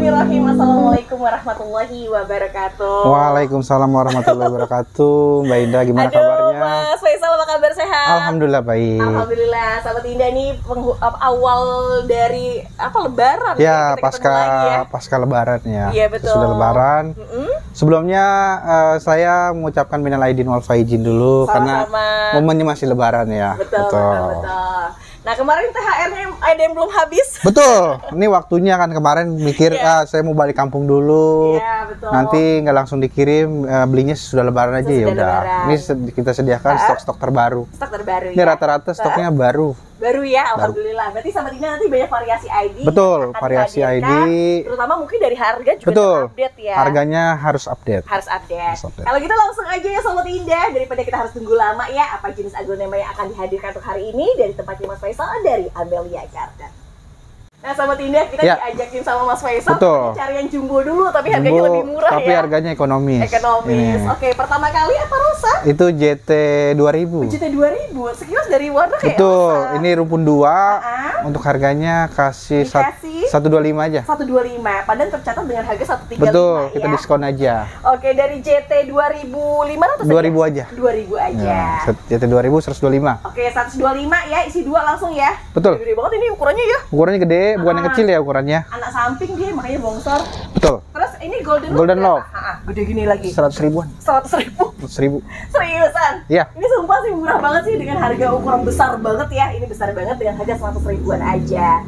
Bismillahirrahmanirrahim. Assalamualaikum warahmatullahi wabarakatuh. Waalaikumsalam warahmatullahi wabarakatuh. Mbak Indah, gimana kabarnya? Mas Faisal, apa kabar, sehat? Alhamdulillah baik. Alhamdulillah. Sahabat Indah, ini awal dari Lebaran ya, kita ketemu lagi ya. pasca Lebaran ya. Iya, betul. Sudah Lebaran. Sebelumnya saya mengucapkan minal aidin wal faizin dulu. Sama-sama. Karena momennya masih Lebaran ya. Betul. Nah, kemarin THR-nya ada yang belum habis. Betul. Ini waktunya kan, kemarin mikir saya mau balik kampung dulu. Iya, betul. Nanti nggak langsung dikirim, belinya sudah Lebaran aja ya udah. Ini kita sediakan stok-stok terbaru. Stok terbaru. Ini rata-rata stoknya baru. Baru ya, alhamdulillah. Berarti sama Tina nanti banyak variasi ID. Betul, variasi ID. Terutama mungkin dari harga juga betul. Update ya. Harganya harus update. Harus update. Kalau gitu langsung aja ya Sobat Indah, daripada kita harus tunggu lama ya, apa jenis aglonema yang akan dihadirkan untuk hari ini dari tempatnya Mas Faisal dari Amelia Garden. Nah, Sobat Indah, kita diajakin sama Mas Faisal cari yang jumbo dulu, tapi harganya lebih murah ya. Tapi harganya ekonomis. Ekonomis. Oke, pertama kali apa rosa? Itu JT 2000. JT 2000. Sekilas dari warna kayak betul. rosa. Ini rumpun 2. Untuk harganya kasih 125 aja. 125. Padahal tercatat dengan harga 135. Betul, ya. kita diskon aja. Oke, dari JT 2500 2000 aja. 2000 aja. Ya, JT 2000 125. Oke, 125 ya, isi 2 langsung ya. Betul. Gede banget ini ukurannya ya. Ukurannya gede, bukan yang kecil ya ukurannya. Anak samping dia makanya bongsor. Betul. Terus ini golden love. Gede gini lagi. 100 ribuan. 100 ribu. 100 ribu. Seriusan? Iya. Ini sumpah sih murah banget sih dengan harga ukuran besar banget ya. Ini besar banget dengan harga 100 ribuan aja.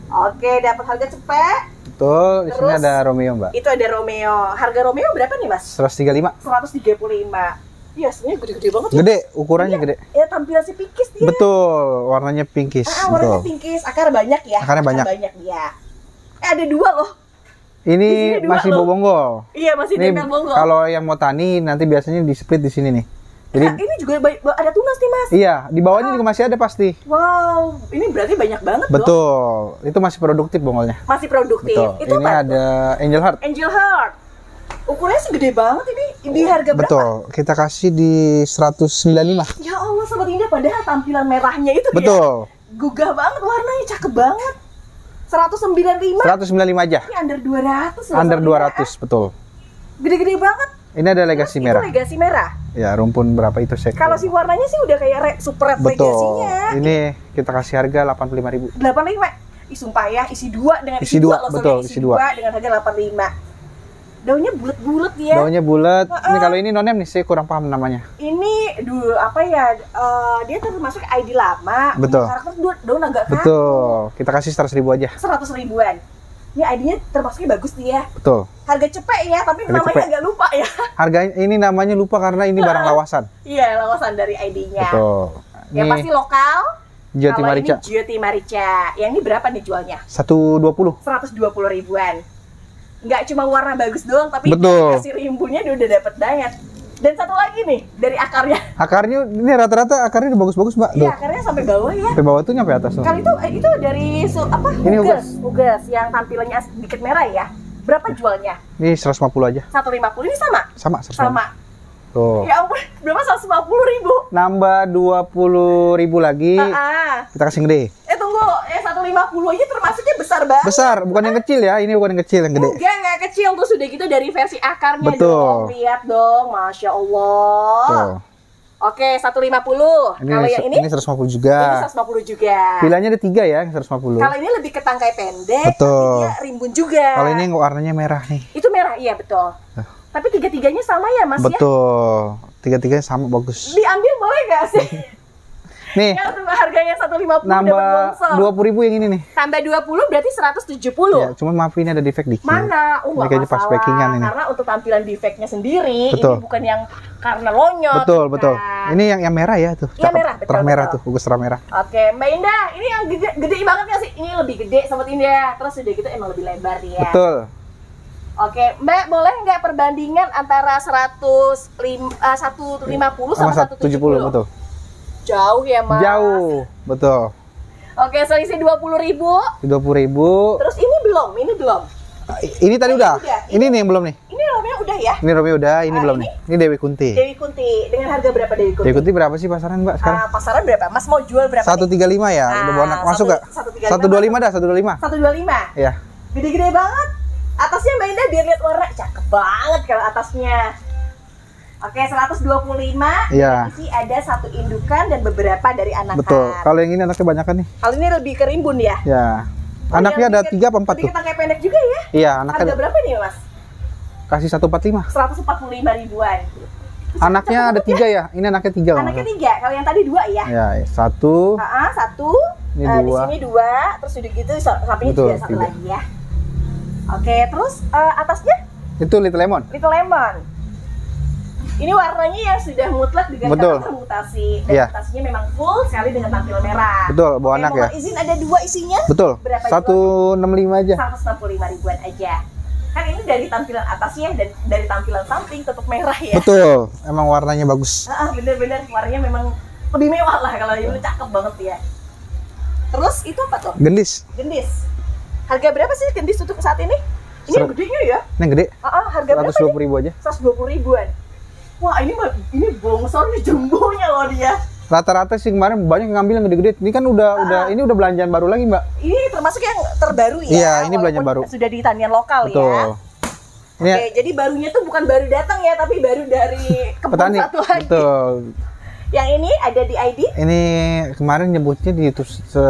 Oke, dapat harga cepet. Betul. Di sini ada Romeo, Mbak. Itu ada Romeo. Harga Romeo berapa nih, Mas? 135. 135. Iya, sebenarnya gede-gede banget. Gede, ukurannya gede. Ya, tampilan si pinkis dia. Betul, warnanya pinkis. Warnanya pinkis, akar banyak ya. Akarnya banyak. Dia. Ada 2 loh. Ini masih bobonggol. Iya, masih nempel bonggol. Kalau yang mau tani nanti biasanya di split di sini nih. Jadi ini juga ada tunas nih, Mas. Iya, di bawahnya juga masih ada pasti. Wow, ini berarti banyak banget. Betul, itu masih produktif bongolnya. Masih produktif. Betul. Itu ini ada Angel Heart. Angel Heart. Ukurannya segede banget ini. Di harga berapa? Betul, kita kasih di 195. Ya Allah, Sobat Indah, padahal tampilan merahnya itu betul. Ya, gugah banget, warnanya cakep banget. 195. 195 aja. Ini under 200 loh. Under 200, betul. Gede-gede banget. Ini ada legasi merah. Itu legasi merah. Ya, rumpun berapa itu sek? Kalau si warnanya sih udah kayak super red legasinya. Ini kita kasih harga 85.000. 85. Ih, sumpah ya, isi 2 dengan isi 2, betul, isi 2 dengan harga 85. Daunnya bulat-bulat ya. Daunnya bulat. Ini kalau ini nonem nih, saya kurang paham namanya. Ini apa ya? Dia termasuk ID lama. Betul. Karakter daun agak kaku. Betul. Kita kasih 100 ribu aja. 100 ribuan. Ini ID-nya termasuknya bagus nih ya. Betul. Harga cepet ya, tapi harga namanya agak lupa ya. Harganya ini namanya lupa karena ini barang lawasan. Iya, lawasan dari ID-nya. Betul. Yang pasti lokal. Jati Marica. Ini Jati Marica. Yang ini berapa nih jualnya? 120. 120 ribuan. Nggak cuma warna bagus doang, tapi kasih rimbunya dia udah dapet banget. Dan satu lagi nih, dari akarnya. Akarnya, ini rata-rata akarnya bagus-bagus, Mbak. Iya, akarnya sampai bawah ya. Sampai bawah tuh nyampe atas tuh. Kali itu dari Ini Hugas yang tampilannya sedikit merah ya. Berapa jualnya? Ini 150 aja. 150, ini sama? Sama, 150. Sama. Tuh. Ya ampun, berapa 150 ribu? Nambah 20 ribu lagi. Kita kasih gede. Tunggu, 150 aja termasuknya besar banget. Besar, bukan yang kecil ya. Ini bukan yang kecil, yang gede. Enggak kecil tuh, sudah gitu dari versi akarnya. Betul. Dong. Lihat dong, Masya Allah. Tuh. Oke, 150. Kalau yang ini 150 juga. Ini 150 juga. Pilihannya ada 3 ya, 150. Kalau ini lebih ke tangkai pendek, betul. Tapi dia rimbun juga. Kalau ini warnanya merah nih. Itu merah, iya betul. Tapi tiga-tiganya sama ya, Mas? Betul. Tiga-tiganya sama, bagus. Diambil boleh nggak sih? Nih. Yang harganya 150 nambah 20.000 yang ini nih. Tambah 20 berarti 170. Ya, cuma maaf ini ada defek dikit. Mana? Oh, ini kayaknya pas packingan ini. Karena untuk tampilan defeknya sendiri, betul. ini bukan yang karena lonyot. Betul. Ini yang merah ya tuh. Iya, merah, betul. Terang merah tuh, bagus terang merah. Oke, Mbak Indah, ini yang gede banget nggak sih? Ini lebih gede, Sobat Indah. Terus udah gitu emang lebih lebar dia. Betul. Oke, Mbak, boleh nggak perbandingan antara 150 sama 170? Betul. Jauh ya, Mas? Jauh, betul. Oke, selisih 20.000. 20.000. Terus ini belum? Ini tadi udah. Ini nih yang belum nih. Ini Romeo udah ya? Ini Romeo udah, ini belum nih. Ini Dewi Kunti. Dewi Kunti. Dengan harga berapa Dewi Kunti? Dewi Kunti berapa sih pasaran, Mbak, sekarang? Pasaran berapa? Mas mau jual berapa? 135 ya. Udah mau masuk nggak? 125 dah, 125. 125. Iya. Gede-gede banget. Atasnya Mbak Indah biar lihat warna, cakep banget kalau atasnya. Oke, 125. Iya. Isi ada satu indukan dan beberapa dari anakan. Betul. Kalau yang ini anaknya banyakan nih. Kalau ini lebih ke rimbun ya? Ya. Anaknya ada 3 apa 4 tuh? Lebih kayak pendek juga ya? Iya, anaknya Harga berapa nih Mas? kasih 145. 145 ribuan. Anaknya ada 3 ya? Ini anaknya 3. Anaknya 3, kalau yang tadi 2 ya? Ya, 1. Satu. Ini Di 2. sini 2, terus udah gitu sampingnya Betul, juga satu 3. lagi ya. Oke, terus atasnya Itu Little Lemon. Little Lemon. Ini warnanya yang sudah mutlak dengan Betul. karakter mutasi. Dan Iya. mutasinya memang full sekali dengan tampilan merah. Betul, bawa Oke, anak ya. mohon izin ada 2 isinya. Betul. Berapa 165 aja. 165 ribuan aja. Kan ini dari tampilan atasnya dan dari tampilan samping tetap merah ya. Betul. Emang warnanya bagus. Bener-bener warnanya memang lebih mewah lah kalau ini cakep banget ya. Terus itu apa tuh? Gendis. Gendis. Harga berapa sih gendis untuk saat ini? Ini yang gedenya ya? Ini yang gede. Harga berapa 120 ribu aja. 120 ribuan. Wah, ini bongsor nih, jumbonya loh dia. Rata-rata sih kemarin banyak yang ngambil yang gede-gede. Ini kan ini udah belanjaan baru lagi, Mbak. Ini termasuk yang terbaru ya. Iya, ini belanjaan walaupun baru. Sudah di tanian lokal Betul. ya. Ini Oke, jadi barunya tuh bukan baru datang ya, tapi baru dari kebun petani. satu lagi. Betul. Yang ini ada di ID Ini kemarin nyebutnya di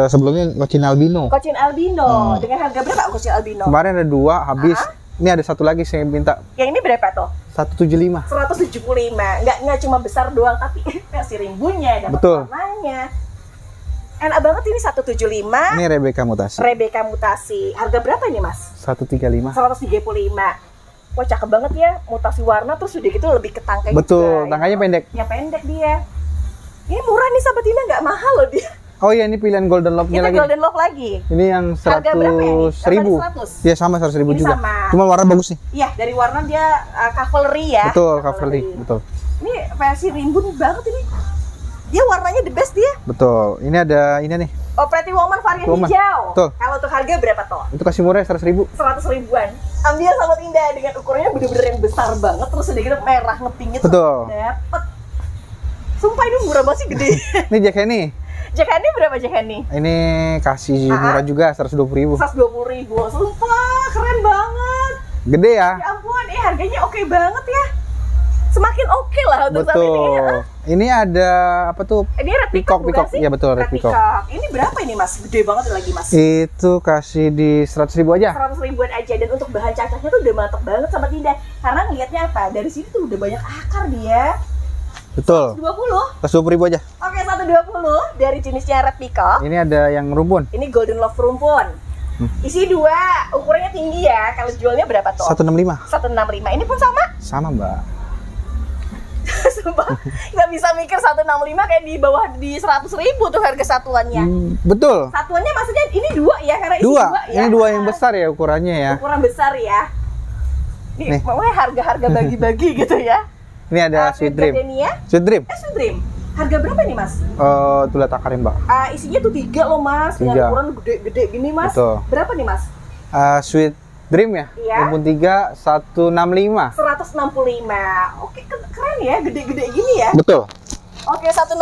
sebelumnya Cochin Albino. Cochin Albino. Dengan harga berapa Cochin Albino? Kemarin ada 2 habis. Ini ada 1 lagi saya minta. Yang ini berapa tuh? 175. 175. Nggak cuma besar doang, tapi si rimbunnya, dapat Betul. warnanya. Enak banget ini 175. Ini Rebecca mutasi. Rebecca mutasi. Harga berapa ini, Mas? 135. 135. Wah, cakep banget ya. Mutasi warna terus udah gitu lebih ke tangkai Betul, juga. tangkainya pendek. Ya pendek dia. Ini murah nih Sahabat Indah, nggak mahal loh dia. Oh iya, ini pilihan Golden Love-nya Ini lagi. Golden Love lagi. Ini yang Harga berapa ya ini? 100.000. 100? Iya, sama 100.000 Ini juga. sama. Cuma warna bagus nih. Iya, dari warna dia cavalry ya. Betul, cavalry. Betul. Ini versi rimbun banget ini. Dia warnanya the best dia. Betul. Ini ada ini nih. Oh, Pretty Woman varian hijau. Betul. Kalau untuk harga berapa toh? Itu kasih murah 100.000. 100 ribuan. Ambil Sahabat Indah dengan ukurannya bener-bener yang besar banget, terus udah gitu merah ngepingnya tuh. Betul. Dapet. Sumpah ini murah banget sih, gede. Ini Jack Henny. Jack Henny berapa Jack Henny? Ini kasih murah juga 120.000. 120.000. Sumpah keren banget. Gede ya? Ya ampun, harganya oke banget ya. Semakin oke lah untuk saat ini. Betul. Ini ada apa tuh? Ini red peacock bukan sih? Iya betul, red peacock. Ini berapa ini Mas? Gede banget lagi Mas. Itu kasih di 100.000 aja. 100 ribuan aja, dan untuk bahan cacahnya tuh udah mantep banget Sahabat Indah. Karena ngelihatnya apa? Dari sini tuh udah banyak akar dia. Betul. 120. 120.000 aja. Oke, 120 dari jenisnya red peacock. Ini ada yang rumpun. Ini Golden Love rumpun. Isi 2, ukurannya tinggi ya. Kalau jualnya berapa tuh? 165. 165. Ini pun sama? Sama, Mbak. Sumpah, nggak bisa mikir 165 kayak di bawah di 100.000 tuh harga satuannya. Betul. Satuannya maksudnya ini 2 ya, karena isi 2 ya. Ini 2 yang besar ya ukurannya ya. Ukuran besar ya. Ini pokoknya harga-harga bagi-bagi gitu ya. Ini ada Sweet Dream. Sweet Dream. Sweet Dream. Harga berapa nih Mas? Tuh lihat akarnya, Mbak. Isinya tuh 3 loh Mas. Dengan ukuran gede-gede gini Mas. Betul. Berapa nih Mas? Sweet Dream ya? Iya. Rumpun 3 165. 165. Oke, keren ya, gede-gede gini ya. Betul. Oke, 165.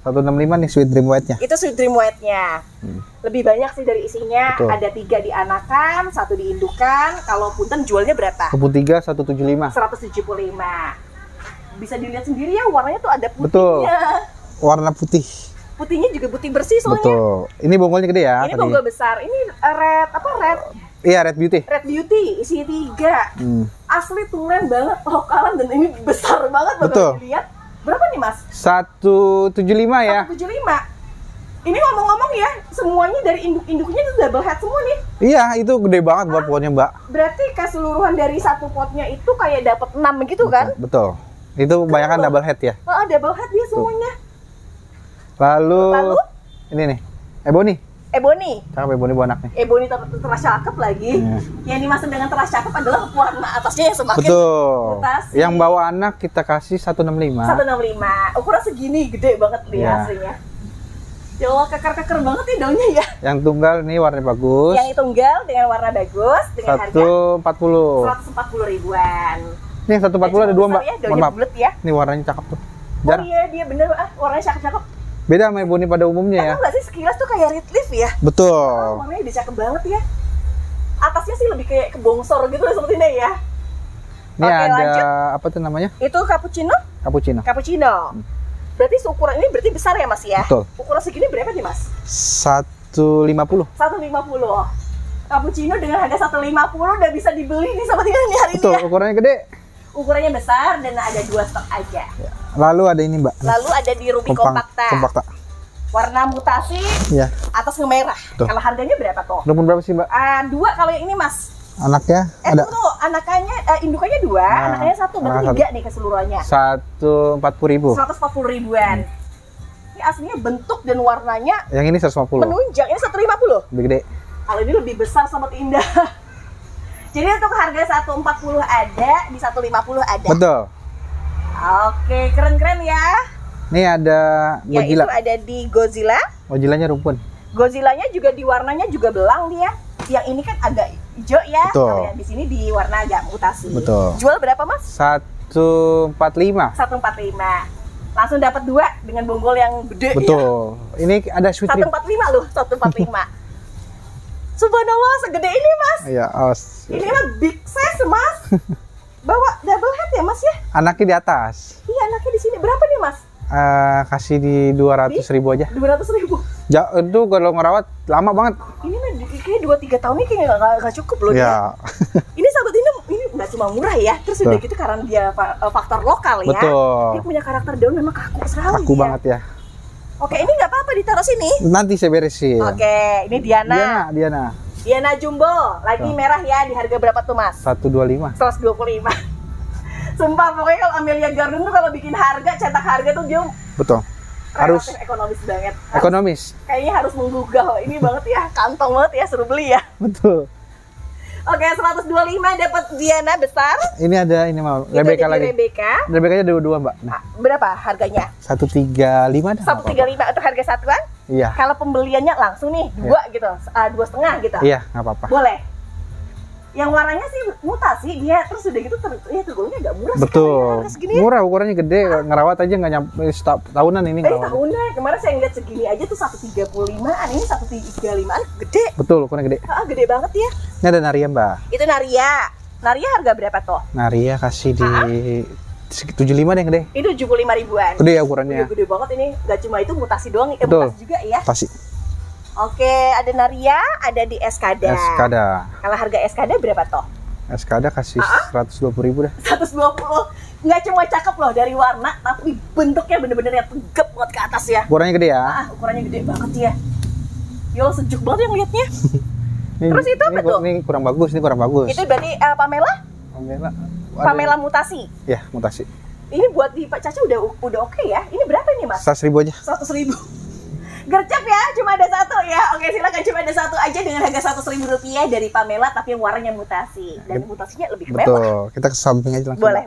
165 nih Sweet Dream White-nya. Itu Sweet Dream White-nya. Lebih banyak sih dari isinya. Betul. Ada 3 di anakan, 1 di indukan. Kalau punten jualnya berapa? Rumpun 3 175. 175. Bisa dilihat sendiri ya, warnanya tuh ada putihnya. Betul. Warna putih. Putihnya juga putih bersih soalnya. Betul. Ini bonggolnya gede ya. Ini bonggol besar. Ini red Iya, Red Beauty. Red Beauty, isi 3. Asli tulen banget, lokalan, dan ini besar banget. Betul. Dilihat. Berapa nih Mas? 175 ya. 175. Ini ngomong-ngomong ya, semuanya dari induk-induknya itu double head semua nih. Iya, itu gede banget buat potnya, Mbak. Berarti keseluruhan dari satu potnya itu kayak dapat 6 gitu kan? Betul. Itu kebanyakan double head ya. Double head dia semuanya. Lalu ini nih, Ebony. Cakep Ebony buat anaknya. Ebony teras cakep lagi. Yang dimaksud dengan teras cakep adalah warna atasnya yang semakin mutasi. Yang bawa anak kita kasih 165. 165. Ukuran segini, gede banget dia aslinya. Ya Allah, keker-keker banget nih daunnya ya. Yang tunggal nih warnanya bagus. Yang tunggal dengan warna bagus dengan harga 140 ribuan. Ini yang 140 ada 2, Mbak. Ya, daunnya bulat ya. Ini warnanya cakep tuh. Oh iya, dia bener warnanya cakep-cakep. Beda sama Ebony pada umumnya ya. Tahu nggak sih sekilas tuh kayak red leaf ya? Betul. Warnanya udah cakep banget ya. atasnya sih lebih kayak kebongsor gitu sepertinya ya. Ini Oke, ada lanjut. apa tuh namanya? Itu cappuccino? Cappuccino. Cappuccino. Berarti seukuran ini berarti besar ya Mas ya? Betul. Ukuran segini berapa nih Mas? 150. 150. Cappuccino dengan harga 150 udah bisa dibeli nih Sobat Indah nih hari ini Betul, ya. ukurannya gede. Ukurannya besar dan ada 2 stok aja. Ya. Lalu ada ini Mbak. Lalu ada di Ruby Kompakta. Kompakta. Warna mutasi, Iya. atas ngemerah. Betul. Kalau harganya berapa tuh? Nomor berapa sih Mbak? 2 kalau yang ini Mas. Anaknya ada Tunggu, anakannya, indukannya 2, anaknya 1, berarti anak 3 nih keseluruhannya. 140.000. 140 ribuan. Ini aslinya bentuk dan warnanya Yang ini 150. menunjang. Ini 150. Lebih gede. Kalau ini lebih besar Sobat Indah. Jadi untuk harga 140 ada, di 150 ada. Betul. Oke, keren-keren ya. Ini ada Yang itu Godzilla. ada di Godzilla. Godzillanya rumpun. Godzillanya juga di warnanya juga belang dia. Yang ini kan agak hijau ya. Betul. Kalau yang di sini di warna agak mutasi. Betul. Jual berapa Mas? 145. 145. Langsung dapat 2 dengan bonggol yang gede. Betul. Ini ada sweet Ya. trip. 145 loh, 145. Subhanallah, segede ini Mas. Iya, awas. Ini mah big size Mas. Bawa double head ya Mas ya? Anaknya di atas. Iya, anaknya di sini. Berapa nih Mas? Kasih di 200.000 aja. 200.000. Itu kalau ngerawat lama banget. Ini mah kayak 2-3 tahun ini kayak nggak cukup loh dia. Ya. Ini Sahabat Indah, ini nggak cuma murah ya. Terus udah gitu karena dia faktor lokal ya. Betul. Dia punya karakter daun memang kaku sekali. Kaku ya. banget ya. Oke, ini nggak apa-apa ditaruh sini. Nanti saya beresin. Oke, ini Diana. Diana. Jumbo, lagi Tuh. merah ya. Di harga berapa tuh Mas? 125. 125. Sumpah, pokoknya kalau Amelia Garden tuh kalau bikin harga, cetak harga tuh dia Betul. Harus relatif ekonomis banget. ekonomis. Kayaknya harus menggugah. Ini banget ya, kantong banget ya, suruh beli ya. Betul. Oke, 125 dapat Diana besar. Ini ada ini mau Itu Rebecca ada di lagi. Rebecca. Rebecca-nya ada 2, Mbak. Nah, Berapa harganya? 135 dah. 135 untuk harga satuan. Iya. Kalau pembeliannya langsung nih 2 gitu, 2,5 gitu. Iya, nggak apa-apa. Boleh. Yang warnanya sih mutasi dia, terus udah gitu tergolongnya agak murah Betul. sekali, harga segini ya. Murah, ukurannya gede, ngerawat aja nggak nyampe tahunan ini ngerawat. Tahunan kemarin saya ngeliat segini aja tuh 135an, ini 135an gede. Betul, ukurannya gede. Gede banget ya. Ini ada Naria, Mbak. Itu Naria. Naria harga berapa tuh? Naria kasih di 75 deh yang gede. Itu 75 ribuan. Gede ya ukurannya. Gede banget ini. Gak cuma itu mutasi doang, Betul. mutasi juga ya. Pasti. Oke, ada Naria, ada di Eskada. Eskada. Kalau harga Eskada berapa toh? Eskada kasih 120.000 dah. 120. Nggak cuma cakep loh dari warna, tapi bentuknya bener-bener yang tegap banget ke atas ya. Ukurannya gede ya. Ukurannya gede banget ya. Ya Allah, sejuk banget yang liatnya. Ini, Terus itu apa tuh? Ini kurang bagus, ini kurang bagus. Itu berarti Pamela? Pamela. Pamela mutasi. Ya, mutasi. Ini buat di Pak Caca udah oke ya. Ini berapa nih Mas? 100.000 aja. 100.000. Gercep ya, cuma ada 1 ya. Oke, silakan cuma ada 1 aja dengan harga Rp100.000 dari Pamela, tapi yang warnanya mutasi dan mutasinya lebih mewah. Betul. Kita ke samping aja langsung. Boleh.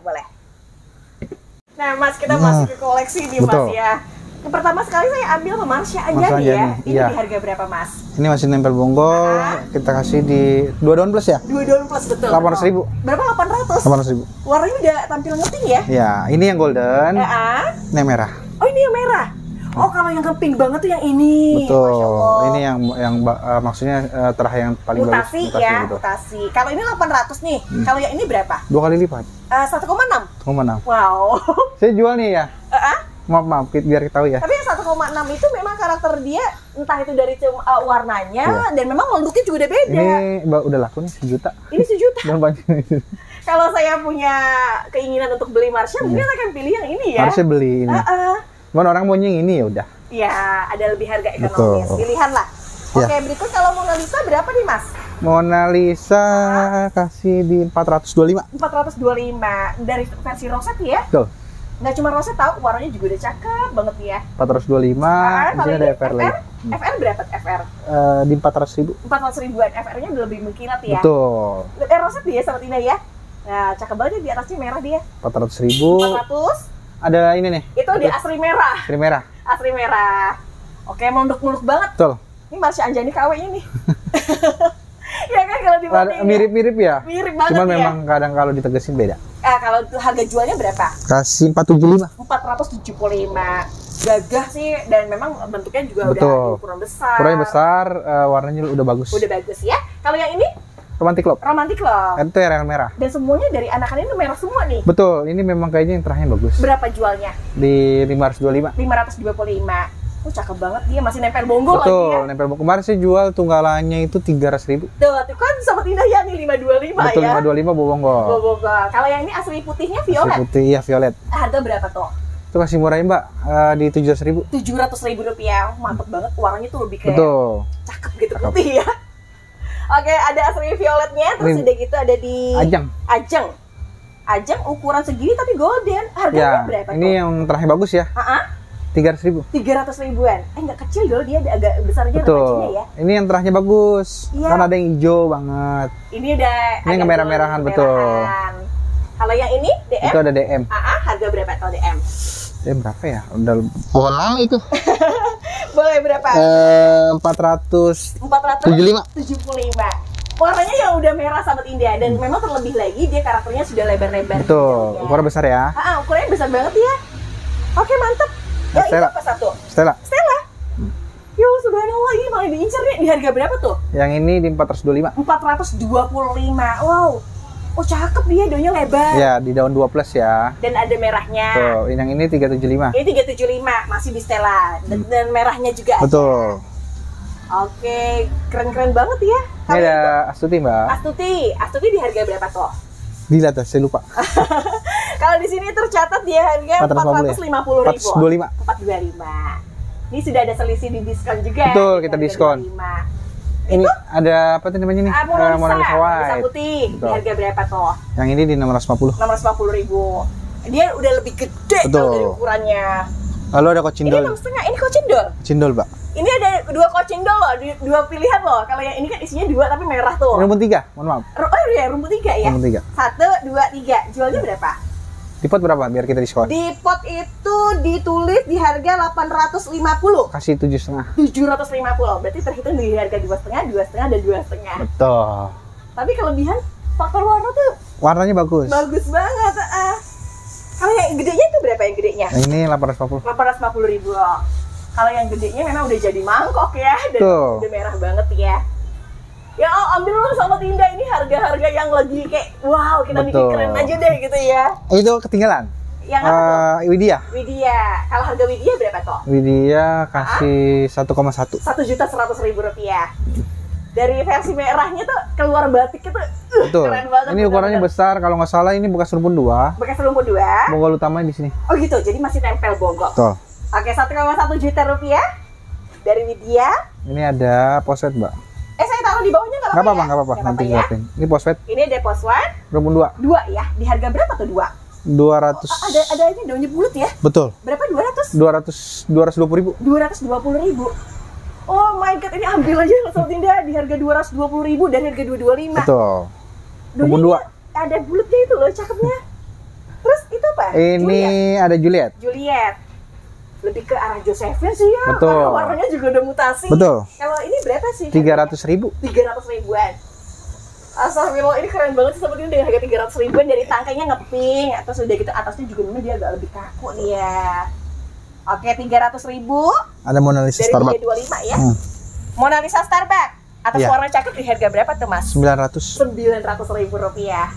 Nah, Mas, kita masuk ke koleksi nih, betul. Mas ya. Yang pertama sekali saya ambil Marsha Anjani Marsha ya. Anjani, Ini iya. di harga berapa, Mas? Ini masih nempel bonggol. Kita kasih di 2 daun plus ya. 2 daun plus betul. 800.000. Berapa? 800. 800.000. Warnanya udah tampil ngeting ya? Ya, ini yang golden. Ini yang merah. Oh, ini yang merah. Oh, kalau yang pink banget tuh yang ini. Betul. Masya Allah. Ini yang maksudnya terah yang paling mutasi bagus. ya, betul. mutasi. Kalau ini 800 nih. Kalau yang ini berapa? 2 kali lipat. 1,6. 1,6. Wow. Saya jual nih ya. Maaf, biar kita tahu ya. Tapi yang 1,6 itu memang karakter dia, entah itu dari warnanya dan memang produknya juga udah beda. Ini udah laku nih 1 juta. Ini 1 juta. Dan banyak. Kalau saya punya keinginan untuk beli Marsha, mungkin saya akan pilih yang ini ya. Harusnya beli ini. Cuman orang maunya yang ini ya udah. Ya, ada lebih harga ekonomis. Betul. Pilihan lah. Ya. Oke, berikut kalau Mona Lisa berapa nih, Mas? Mona Lisa kasih di 425. 425 dari versi Rosette ya. Betul. Nggak cuma Rosette tahu, warnanya juga udah cakep banget ya. 425. Di sini ada FR lagi. FR berapa FR? Di 400.000. 400 ribuan. FR-nya udah lebih mengkilat ya. Betul. Rosette dia Sobat Indah ya. Nah, cakep banget di atasnya merah dia. 400.000. 400. Ada ini nih. Itu di asri merah. Asri merah. Asri merah. Oke, muluk-muluk banget. Betul. Ini Marsha Anjani KW-nya nih. Ya kan kalau dibandingin. Mirip-mirip ya. Mirip banget. Cuman ya. memang kadang kalau ditegesin beda. Kalau harga jualnya berapa? Kasih 475. 475. Gagah sih dan memang bentuknya juga Betul. udah ukuran besar. Ukurannya besar, warnanya udah bagus. Udah bagus ya. Kalau yang ini Romantic Love. Romantic Love. Itu yang merah. Dan semuanya dari anakan ini merah semua nih. Betul, ini memang kayaknya yang terahnya bagus. Berapa jualnya? Di 525. 525. Oh, cakep banget dia, masih nempel bonggol lagi ya. Betul, nempel bonggol. Kemarin saya jual tunggalannya itu 300.000. Tuh kan Sobat Indah ya nih 525 Betul, ya. 525 bawa bonggol. Bawa bonggol. Kalau yang ini asli putihnya violet. Asli putih, iya violet. Harga berapa tuh? Itu kasih murahin Mbak, di 700.000. 700.000 rupiah. Mantep banget, warnanya tuh lebih kayak Betul. cakep gitu, putih ya. Oke, ada asli violetnya, terus Ini udah gitu ada di Ajeng. Ajeng ukuran segini tapi golden. Harganya berapa ini tuh? yang terahnya bagus ya. 300.000. 300 ribuan. Nggak kecil dong, dia agak besarnya remajinya ya. Ini yang terahnya bagus. Iya. Kan ada yang hijau banget. Ini udah Ini yang kemerah-merahan, betul. Kalau yang ini DM? Itu ada DM. Harga berapa tuh DM? DM berapa ya? Udah pohon lama itu. Boleh berapa? 475. 475. Warnanya yang udah merah sahabat Indah, dan memang terlebih lagi dia karakternya sudah lebar-lebar. Betul. Ukuran besar ya. Ukurannya besar banget ya. Oke, mantep. Ya, ini apa satu? Stella. Yo, subhanallah, ini malah diincar nih. Di harga berapa tuh? Yang ini di 425. 425. Wow. Oh, cakep dia, daunnya lebar. Ya, di daun 2 plus ya. Dan ada merahnya. Tuh, yang ini 375. Ini 375, masih di Stella. Dan merahnya juga ada. Betul. Oke, keren-keren banget ya. Ini ada Astuti, Mbak. Astuti di harga berapa tuh? Gila tuh, saya lupa. Kalau di sini tercatat di harga 450.000. 425. 425. Ini sudah ada selisih di diskon juga. Betul, kita diskon. 25. Ini ada apa tuh namanya nih? Mona Lisa White. putih. Di harga berapa tuh? Yang ini di 650. 650.000. Dia udah lebih gede kalau dari ukurannya. Lalu ada kocindol. Ini 6,5. Ini kocindol. Cindol, Mbak. Ini ada 2 kocindol loh, 2 pilihan loh. Kalau yang ini kan isinya 2 tapi merah tuh. Rumput 3, mohon maaf. Oh iya, rumput 3 ya? Rumput 3. 1, 2, 3. Jualnya berapa? Di pot berapa biar kita diskon? Di pot itu ditulis di harga 850. Kasih 7,5. 750. Berarti terhitung di harga 2,5, 2,5 dan 2,5. Betul. Tapi kelebihan faktor warna tuh Warnanya bagus. bagus banget. Kalau yang gedenya itu berapa yang gedenya? Ini 850. 850.000 loh. Kalau yang gedenya memang udah jadi mangkok ya, dan Tuh. udah merah banget ya. Ya ambil loh Sobat Indah, ini harga-harga yang lagi kayak wow, kita bikin Betul. keren aja deh gitu ya. Itu ketinggalan. Yang apa tuh? Widya. Widya. Kalau harga Widya berapa toh? Widya kasih 1,1. 1.100.000 rupiah. Dari versi merahnya tuh keluar batik itu Betul. keren banget. Ini ukurannya besar, kalau nggak salah ini bekas rumpun 2. Bekas rumput 2. Bonggol utamanya di sini. Oh gitu, jadi masih tempel bonggol. Betul. Oke, 1,1 juta rupiah dari Widya. Ini ada poswet, Mbak. Saya taruh di bawahnya nggak Nggak apa-apa apa-apa, nggak apa-apa. Nanti ya. ngelapin. Ini poswet Ini ada poswan rumpun 2. 2 ya. Di harga berapa tuh 2? 200. Ada ini daunnya bulat ya. Betul. Berapa 200? 220.000. 220.000. Oh my god, ini ambil aja Sobat Indah di harga 220.000 dari harga 225. Betul. Rumpun 2. Ada bulatnya itu loh, cakepnya. Terus itu apa? Ini ada Juliet. Juliet. Lebih ke arah Josephine sih ya. Betul. Karena warnanya juga udah mutasi. Betul. Kalau ini berapa sih? 300.000. 300.000-an. Astagfirullah, ini keren banget sih seperti ini dengan harga 300.000-an, dari tangkainya ngeping, atau sudah gitu atasnya juga memang dia agak lebih kaku nih ya. Oke, 300.000 Ada Mona Lisa dari Starbucks. 325 ya. Mona Lisa Starbucks. Atas Iya. warna cakep di harga berapa tuh Mas? 900. 900.000 rupiah.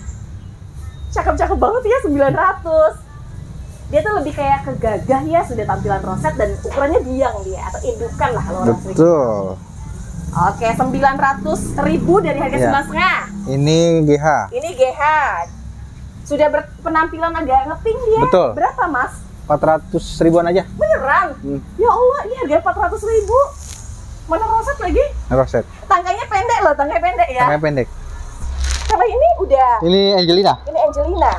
Cakep-cakep banget ya 900. Dia tuh lebih kayak ke gagah ya, sudah tampilan roset dan ukurannya biang dia atau indukan lah kalau orang sering. Betul. Oke, 900.000 dari harga Iya. 9,5. Ini GH. Ini GH. Sudah berpenampilan agak ngeping dia. Betul. Berapa Mas? 400.000-an aja. Beneran? Ya Allah, ini harga 400.000. Mana roset lagi? Roset. Tangkainya pendek loh, tangkai pendek ya. Tangkainya pendek. Kalau ini udah. Ini Angelina. Ini Angelina.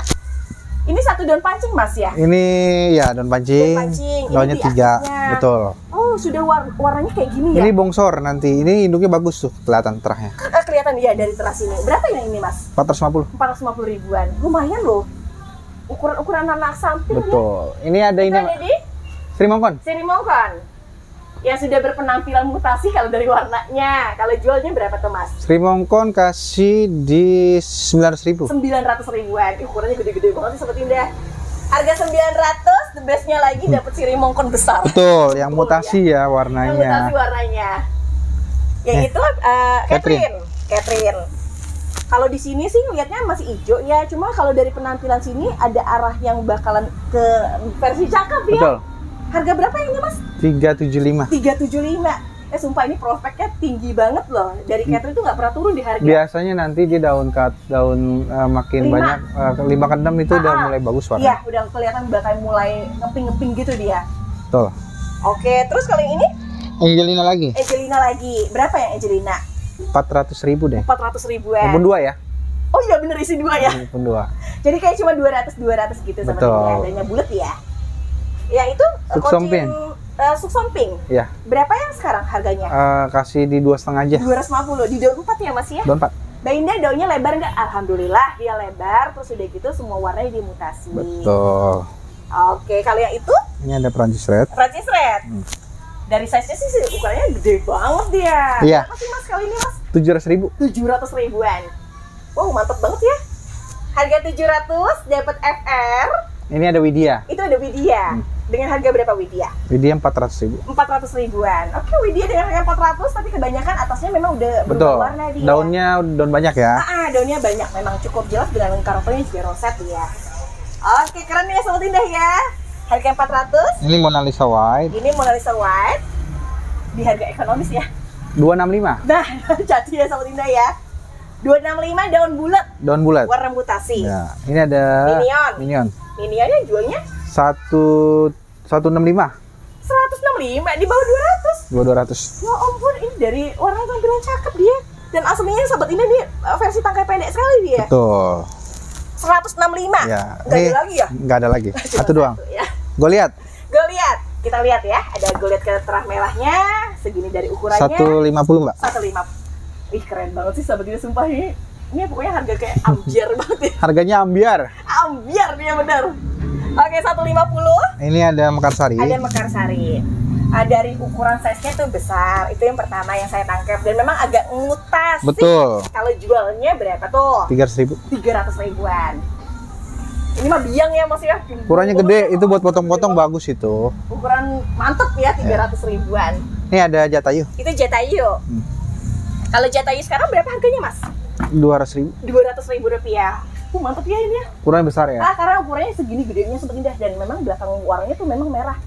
Ini satu daun pancing Mas ya? Ini ya daun pancing. Daun pancing. Ini Daunnya di 3. atasnya. Betul. Oh, sudah warnanya kayak gini ya? Ini bongsor nanti. Ini induknya bagus tuh, kelihatan terahnya. Kelihatan ya dari teras ini. Berapa yang ini Mas? 450. 450.000-an. Lumayan loh. Ukuran anak samping ya. Betul. Ini ada Itu ini ada di Sri Mongkon. Seri Mongkon. Yang sudah berpenampilan mutasi kalau dari warnanya. Kalau jualnya berapa tuh Mas? Sri Mongkon kasih di 900.000. 900.000-an. Ukurannya gede-gede banget sih Sobat Indah. Harga 900, the best-nya lagi dapat Siri Mongkon besar. Betul, yang mutasi ya Yang warnanya. mutasi warnanya. Yang itu Catherine. Kalau di sini sih lihatnya masih hijau ya, cuma kalau dari penampilan sini ada arah yang bakalan ke versi cakep ya. Betul. Harga berapa ini Mas? 375. 375. Sumpah ini prospeknya tinggi banget loh. Dari Catherine tuh nggak pernah turun di harga. Biasanya nanti dia daun makin 5. banyak 5 ke 6 itu udah mulai bagus warnanya. Iya, udah kelihatan bakal mulai ngeping-ngeping gitu dia. Betul. Oke, terus kalau yang ini? Angelina lagi. Angelina lagi. Berapa ya Angelina? 400.000 deh. 400 ribuan. Maupun 2 ya. Oh iya bener isi 2 ya. Maupun 2. Jadi kayak cuma 200 gitu sebenarnya. Adanya bulat ya. Ya itu Suksomping. Suksomping. Ya. Berapa yang sekarang harganya? Kasih di 2,5 aja. 250 di daun 4 ya Mas ya? Daun 4. Mbak Indah daunnya lebar nggak? Alhamdulillah dia lebar. Terus udah gitu semua warnanya dimutasi. Betul. Oke, kalau yang itu? Ini ada Prancis Red. Prancis Red. Dari size-nya sih ukurannya gede banget dia. Iya. Berapa sih Mas kali ini Mas? 700.000. 700 ribuan. Wow, mantep banget ya. Harga 700 dapat FR. Ini ada Widya. Itu ada Widya. Dengan harga berapa Widya? Widya 400.000. 400 ribuan. Oke, Widya dengan harga 400, tapi kebanyakan atasnya memang udah Betul. berubah warna dia. Daunnya daun banyak ya. Daunnya banyak, memang cukup jelas dengan karakternya juga roset ya. Oke, keren ya Sobat Indah ya. Harga 400. Ini Mona Lisa White. Ini Mona Lisa White. Di harga ekonomis ya. 265. Nah, jadi ya Sobat Indah ya. 265 daun bulat. Daun bulat. Warna mutasi. Ya, ini ada Minion. Minionnya jualnya 165. 165 di bawah 200. 200. Ya ampun, ini dari warna tampilan cakep dia. Dan aslinya Sobat Indah dia versi tangkai pendek sekali dia. Betul. 165. Ya, Nggak ada lagi ya? Nggak ada lagi. Satu doang. Ya. Gue lihat. Gue lihat. Kita lihat ya. Ada gue lihat ke terah merahnya. Segini dari ukurannya. 150 Mbak. 150. Ih keren banget sih Sobat Indah, sumpah ini. Ini pokoknya harga kayak ambiar banget ya. Harganya ambiar. Ambiar dia bener. Oke, 150. Ini ada Mekarsari. Ada Mekarsari. Dari ukuran size-nya tuh besar. Itu yang pertama yang saya tangkap. Dan memang agak mutasi. Betul. Kalau jualnya berapa tuh? 300.000. 300 ribuan. Ini mah biang ya Mas ya. Ukurannya gede, itu buat potong-potong bagus itu. Ukuran mantep ya, 300 ribuan. Ini ada Jatayu. Itu Jatayu. Kalau Jatayu sekarang berapa harganya Mas? 200.000. 200 ribu rupiah. Mantep ya ini ya. Ukurannya besar ya. Karena ukurannya segini gedenya Sobat Indah. Dan memang belakang warnanya tuh memang merah.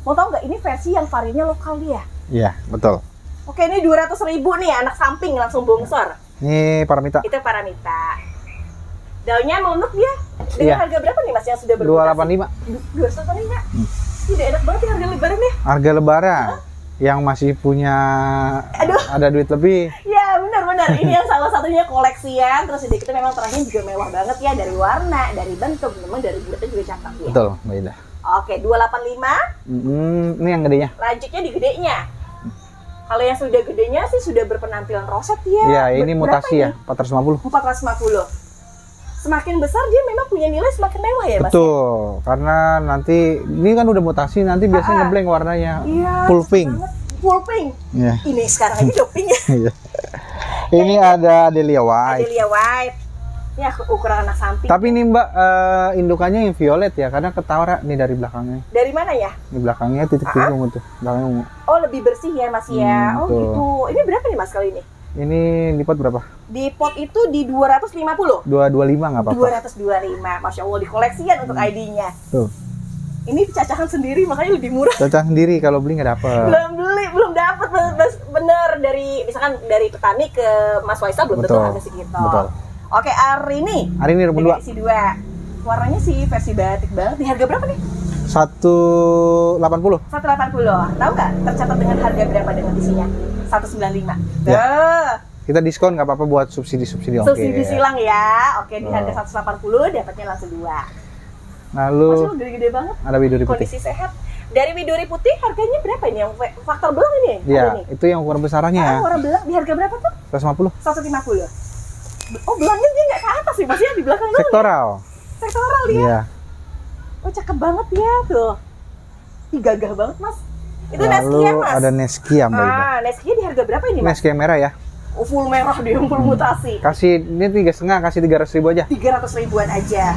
Mau tau nggak ini versi yang variannya lokal dia? Iya, betul. Oke, ini 200 ribu nih, anak samping langsung bongsor. Ini Paramita. Itu Paramita. Daunnya melunuk dia. Dengan Iya. harga berapa nih Mas yang sudah bermutasi? 285. 285. Tidak enak banget ya harga lebaran ya. Harga lebaran. Yang masih punya ada duit lebih. Ya benar-benar. Ini yang salah satunya koleksian. Terus kita memang terangnya juga mewah banget ya. Dari warna, dari bentuk, memang dari bulatnya juga cakep ya. Betul, Mbak Indah. Oke, 285. Ini yang gedenya. Lanjutnya di gedenya. Kalau yang sudah gedenya sih sudah berpenampilan roset ya. Iya, ini mutasi ya, 450. 450. Semakin besar dia memang punya nilai semakin mewah ya Mas? Betul, karena nanti ini kan udah mutasi, nanti biasanya ngebleng warnanya. Iya, full pink. Full pink. Iya. Ini sekarang aja udah pink ya. Iya. Ini ada Adelia White. Adelia White. Ya ukuran anak samping. Tapi ini Mbak, indukannya yang violet ya, karena ketara nih dari belakangnya. Dari mana ya? Di belakangnya titik-titik ungu tuh, belakangnya ungu. Oh lebih bersih ya Mas ya. Oh betul. gitu. Ini berapa nih Mas kali ini? Ini di pot berapa? Di pot itu di 250. 225 nggak apa-apa. 225. Masya Allah dikoleksian untuk ID-nya. Tuh. Ini cacahan sendiri makanya lebih murah. Cocok sendiri, kalau beli nggak dapet. Belum dapat bener dari misalkan dari petani ke Mas Faisal belum tentu Betul. harga segitu. Betul. Oke, hari ini Rumpun 2. isi 2. Warnanya sih versi batik banget. Di harga berapa nih? 180. 180. Tahu nggak tercatat dengan harga berapa dengan isinya? 195. Ya. Kita diskon nggak apa-apa buat subsidi-subsidi. Subsidi silang ya. Oke, di harga 180 dapatnya langsung 2. Lalu Masih gede-gede banget. ada Widuri Putih. Kondisi sehat. Dari Widuri Putih harganya berapa ini? Yang faktor belang ini? Iya, itu yang ukuran besarnya ya. Warna belang di harga berapa tuh? 150. 150. Oh, belangnya dia nggak ke atas sih, maksudnya di belakang doang. Sektoral. Sektoral dia. Iya. Oh, cakep banget ya tuh. Ih, gagah banget, Mas. Itu Lalu Neskia, Mas. ada Neskia, Mbak Ida. Neskia di harga berapa ini, Mas? Neskia merah ya. Oh, full merah dia, full mutasi. Kasih ini 3,5, kasih 300.000 aja. 300 ribuan aja.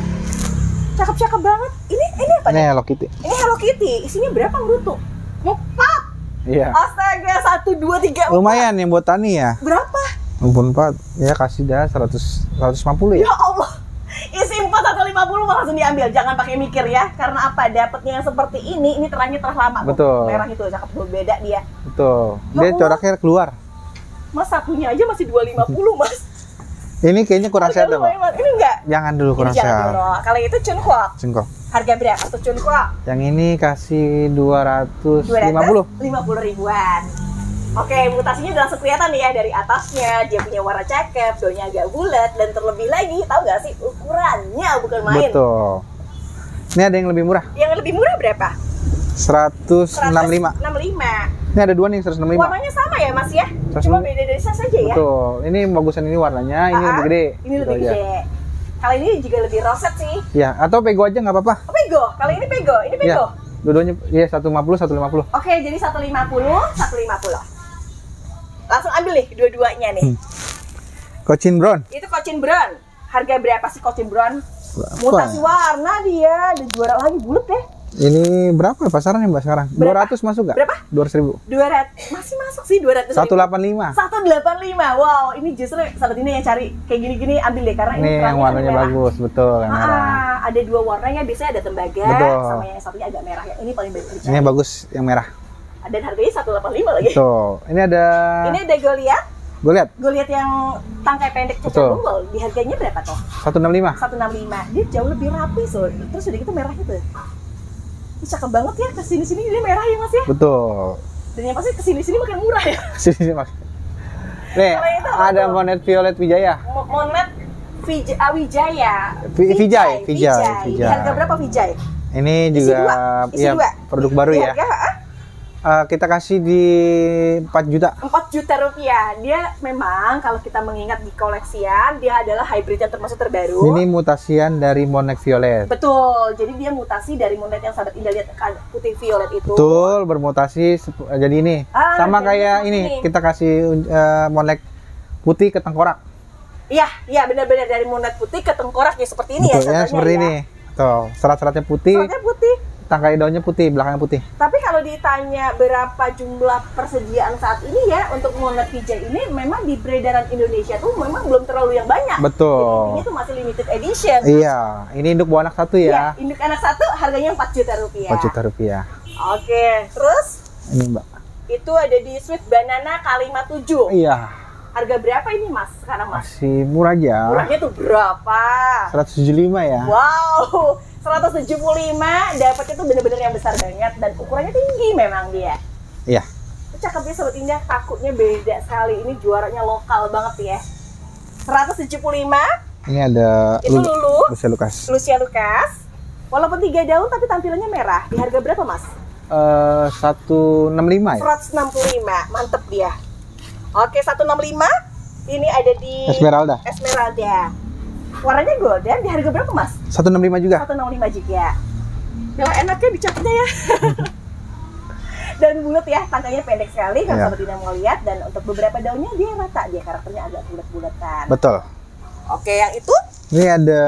Cakep-cakep banget. Ini apa Ini nih? Hello Kitty. Ini Hello Kitty. Isinya berapa menurut tuh? 4. Iya. Astaga, 1, 2, 3, 4. Lumayan yang buat tani ya. Berapa? 64 ya kasih dah 150 ya. Ya Allah, isi 4 atau 50 langsung diambil, jangan pakai mikir ya. Karena apa? Dapatnya yang seperti ini terangnya terah lama. Betul. Merah itu cakep tuh, beda dia. Betul. Ya Dia Allah. coraknya keluar. Mas satunya aja masih 250 mas. Ini kayaknya kurang sehat, Mbak. Ini enggak? Jangan dulu kurang Ini jangan sehat. dulu. Kalau itu Chunkwok, Singkong. harga berapa tuh Chunkwok? Yang ini kasih 250. 250 ribuan. Oke, mutasinya udah langsung kelihatan nih ya dari atasnya. Dia punya warna cakep, daunnya agak bulat, dan terlebih lagi, tahu nggak sih ukurannya bukan main. Betul. Ini ada yang lebih murah. Yang lebih murah berapa? 165. 165. Ini ada dua nih 165. Warnanya sama ya mas ya? 165. Cuma beda dari size saja ya? Betul. Ini bagusan ini warnanya, ini lebih gede. Ini Gitu lebih aja. gede. Kalau ini juga lebih roset sih. Ya, atau pego aja nggak apa-apa. Oh, pego. Kalau ini pego, ini pego. Ya, dua-duanya ya 150 150. Oke, jadi 150, 150. Langsung ambil nih dua-duanya nih. Cochin Brown. Itu Cochin Brown. Harga berapa sih Cochin Brown? Berapa? Mutasi warna dia, dan juara lagi bulat deh. Ini berapa pasarannya Mbak sekarang? Berapa? 200 masuk nggak? Berapa? 200.000. 200, masih masuk sih 200. 185. 185. Wow, ini justru sahabat ini yang cari kayak gini-gini ambil deh karena Ini yang terangnya warnanya merah. bagus, betul yang merah. Ada dua warnanya, biasanya ada tembaga Betul. sama yang satunya agak merah. Yang ini paling baik Ini dicari. yang bagus, yang merah. Dan harganya 185 lagi. Tuh, ini ada. Ini ada Goliath. Gue lihat Yang tangkai pendek cacat Betul. bonggol. Di harganya berapa toh? 165. 165. Dia jauh lebih rapi so. Terus udah gitu merahnya tuh. Ini cakep banget ya, kesini-sini dia merah ya mas ya. Betul. Dan yang pasti kesini-sini makin murah ya. Sini Mas. Nih, Kalau itu apa ada tuh? Monet Violet Wijaya. Monet Wijaya. Vijay. Ini harga berapa Vijay? Ini Isi juga dua. Isi ya dua. produk baru Di ya. harga, Kita kasih di 4 juta. 4 juta rupiah. Dia memang kalau kita mengingat di koleksian, dia adalah hybrid yang termasuk terbaru. Ini mutasian dari Monet Violet. Betul. Jadi dia mutasi dari Monet yang sahabat Indah lihat kan, putih violet itu. Betul, bermutasi jadi ini. Sama jadi kayak seperti ini, ini. kita kasih Monet putih ke tengkorak. Iya benar-benar dari Monet putih ke tengkorak ya seperti ini Betul, ya. ya seperti ini. Tuh, serat-seratnya putih, Seratnya putih. tangkai daunnya putih, belakangnya putih. Tapi kalau ditanya berapa jumlah persediaan saat ini ya untuk Monet Vijay ini, memang di peredaran Indonesia tuh memang belum terlalu yang banyak. Betul. Jadi ini tuh masih limited edition. Iya, ini induk buah anak satu Iya, ya. induk anak satu harganya 4 juta rupiah. 4 juta rupiah. Oke, terus Ini Mbak. itu ada di Sweet Banana Kalimat 7. Iya, Harga berapa ini mas sekarang mas? masih murah aja. Murahnya tuh berapa? 175 ya. Wow, 175 dapatnya tuh bener-bener yang besar banget dan ukurannya tinggi memang dia. Iya. Itu cakepnya Sobat Indah, takutnya beda sekali. Ini juaranya lokal banget ya. 175, Ini ada itu Lulu, Lucia Lucas. Lucia Lucas. Walaupun 3 daun tapi tampilannya merah. Di harga berapa mas? 165 ya. 165, mantep dia. Oke, 165. Ini ada di Esmeralda. Esmeralda. Warnanya golden, di harga berapa mas? 165 juga. 165 juga. Yang enaknya dicatnya ya. Dan bulat ya, tangkainya pendek sekali kalau Iya. Sobat Indah mau lihat. Dan untuk beberapa daunnya dia rata, dia karakternya agak bulat-bulatan. Betul. Oke, yang itu Ini ada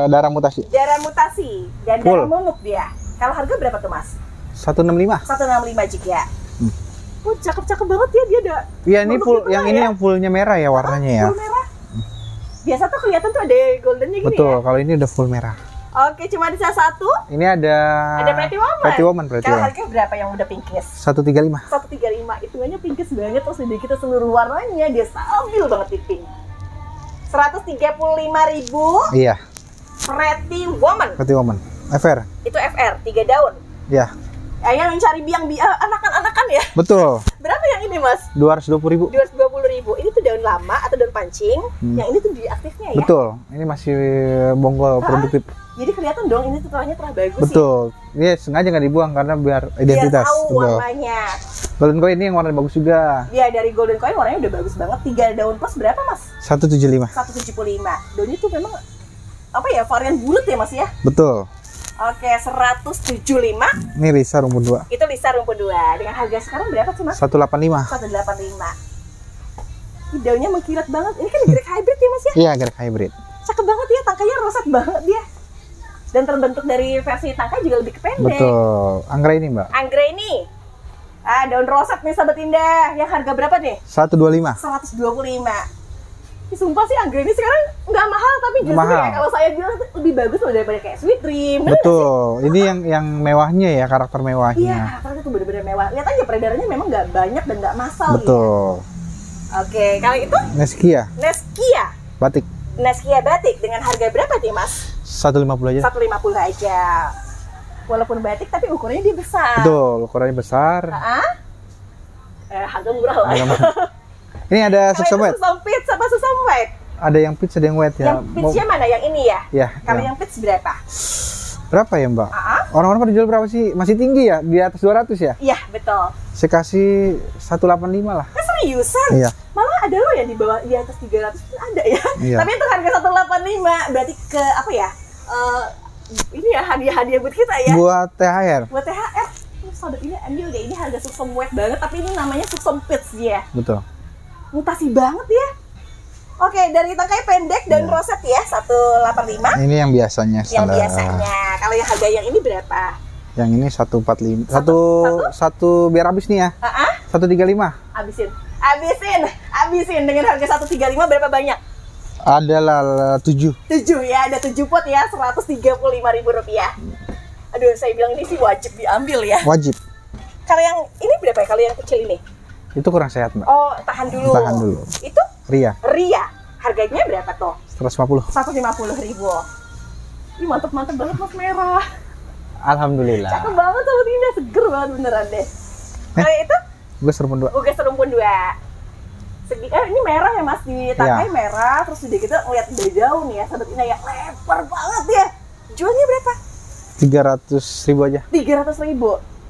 darah mutasi. darah mutasi dan Full. darah monuk dia. Kalau harga berapa tuh mas? 165. 165 juga. Oh, cakep-cakep banget ya dia ada. Iya, ini monuk full di tengah yang ini ya? yang fullnya merah ya warnanya ya. Full merah. Biasa tuh kelihatan tuh ada goldennya gini Betul, ya. kalau ini udah full merah. Oke, cuma ada satu. Ini ada Pretty Woman. Pretty Woman, Pretty Kalau Woman. harga berapa yang udah pinkis? 135. 135, hitungannya pinkis banget. Terus udah kita seluruh warnanya dia stabil banget di pink. 135.000 Iya, Pretty Woman. Pretty Woman. FR. Itu FR 3 daun. Ya, Yang cari biang anakan-anakan ya. betul. Berapa yang ini mas? 220.000. 220.000. Ini tuh daun lama atau daun pancing. Yang ini tuh diaktifnya ya. Betul. Ini masih bonggol produktif. Jadi kelihatan dong ini tuh terahnya terah bagus sih. Betul. Ini sengaja nggak dibuang karena biar identitas. Biar tahu Betul. warnanya. Golden Coin ini yang warna bagus juga. Dia dari Golden Coin warnanya udah bagus banget. 3 daun plus berapa mas? 175. 175. Daunnya tuh memang apa ya, varian bulat ya mas ya. Betul. Oke, 175. Ini Risa rumput 2. Itu Lisa rumput 2. Dengan harga sekarang berapa sih mas? 185. 185. Ini daunnya mengkilat banget. Ini kan grek hybrid ya mas ya. Iya, grek hybrid. Cakep banget ya, tangkainya roset banget dia. Dan terbentuk dari versi tangkai juga lebih pendek. Betul. Anggrek ini, Mbak. Anggrek ini. Daun roset nih Sobat Indah. Yang harga berapa nih? 125. 125. Sumpah sih anggrek ini sekarang nggak mahal, tapi justru mahal. Ya, kalau saya bilang lebih bagus loh daripada kayak Sweet Dream. Betul. Ini yang mewahnya ya, karakter Iya, mewahnya. karakternya tuh bener-bener mewah. Lihat aja peredarannya memang nggak banyak dan nggak massal. Betul. Ya. Oke, kalau itu Neskia Neskia. batik Neskia batik dengan harga berapa nih Mas? 150 aja. 150 aja. Walaupun batik tapi ukurannya dia besar. Betul, ukurannya besar. Harga murah lah. Harga murah. Ini ada suksum wet. Suksum pits apa suksum wet? Ada yang pits, ada yang wet ya. Yang pitsnya mana? Yang ini ya? Ya. Kalau Ya. yang pits berapa? Berapa ya Mbak? Orang-orang pada jual berapa sih? Masih tinggi ya? Di atas 200 ya? Iya, betul. Saya kasih 185 lah. Seriusan? Iya. Malah ada loh yang di bawah di atas 300 pun ada ya. Iya. Tapi itu harga 185, berarti ke apa ya? Ini ya hadiah-hadiah buat kita ya. Buat THR. Buat THR. Sahabat ini ambil deh, ini harga suksum wet banget, tapi ini namanya suksum pits ya. Betul. Mutasi banget ya. Oke, dari tangkai pendek dan roset ya, 185. Ini yang biasanya. Yang biasanya. Kalau yang harga yang ini berapa? Yang ini 145. Satu biar habis nih ya. 135. Habisin dengan harga 135 berapa banyak? Adalah 7. 7 ya, ada 7 pot ya, Rp135.000. Aduh, saya bilang ini sih wajib diambil ya. Wajib. Kalau yang ini berapa ya? Kalau yang kecil ini? Itu kurang sehat, Mbak. Oh, tahan dulu. Tahan dulu. Itu Ria. Harganya berapa tuh? 150. 150.000. Ih, mantep banget Mas merah. Alhamdulillah. Cakep banget sama Tina, seger banget beneran deh. Kalau itu? Gue serumpun 2. Bukan serumpun 2. Ini merah ya Mas, di tangkai merah, terus udah gitu ngeliat dari jauh nih ya, sahabat Ina ya, lebar banget ya. Jualnya berapa? 300.000 aja. 300.000.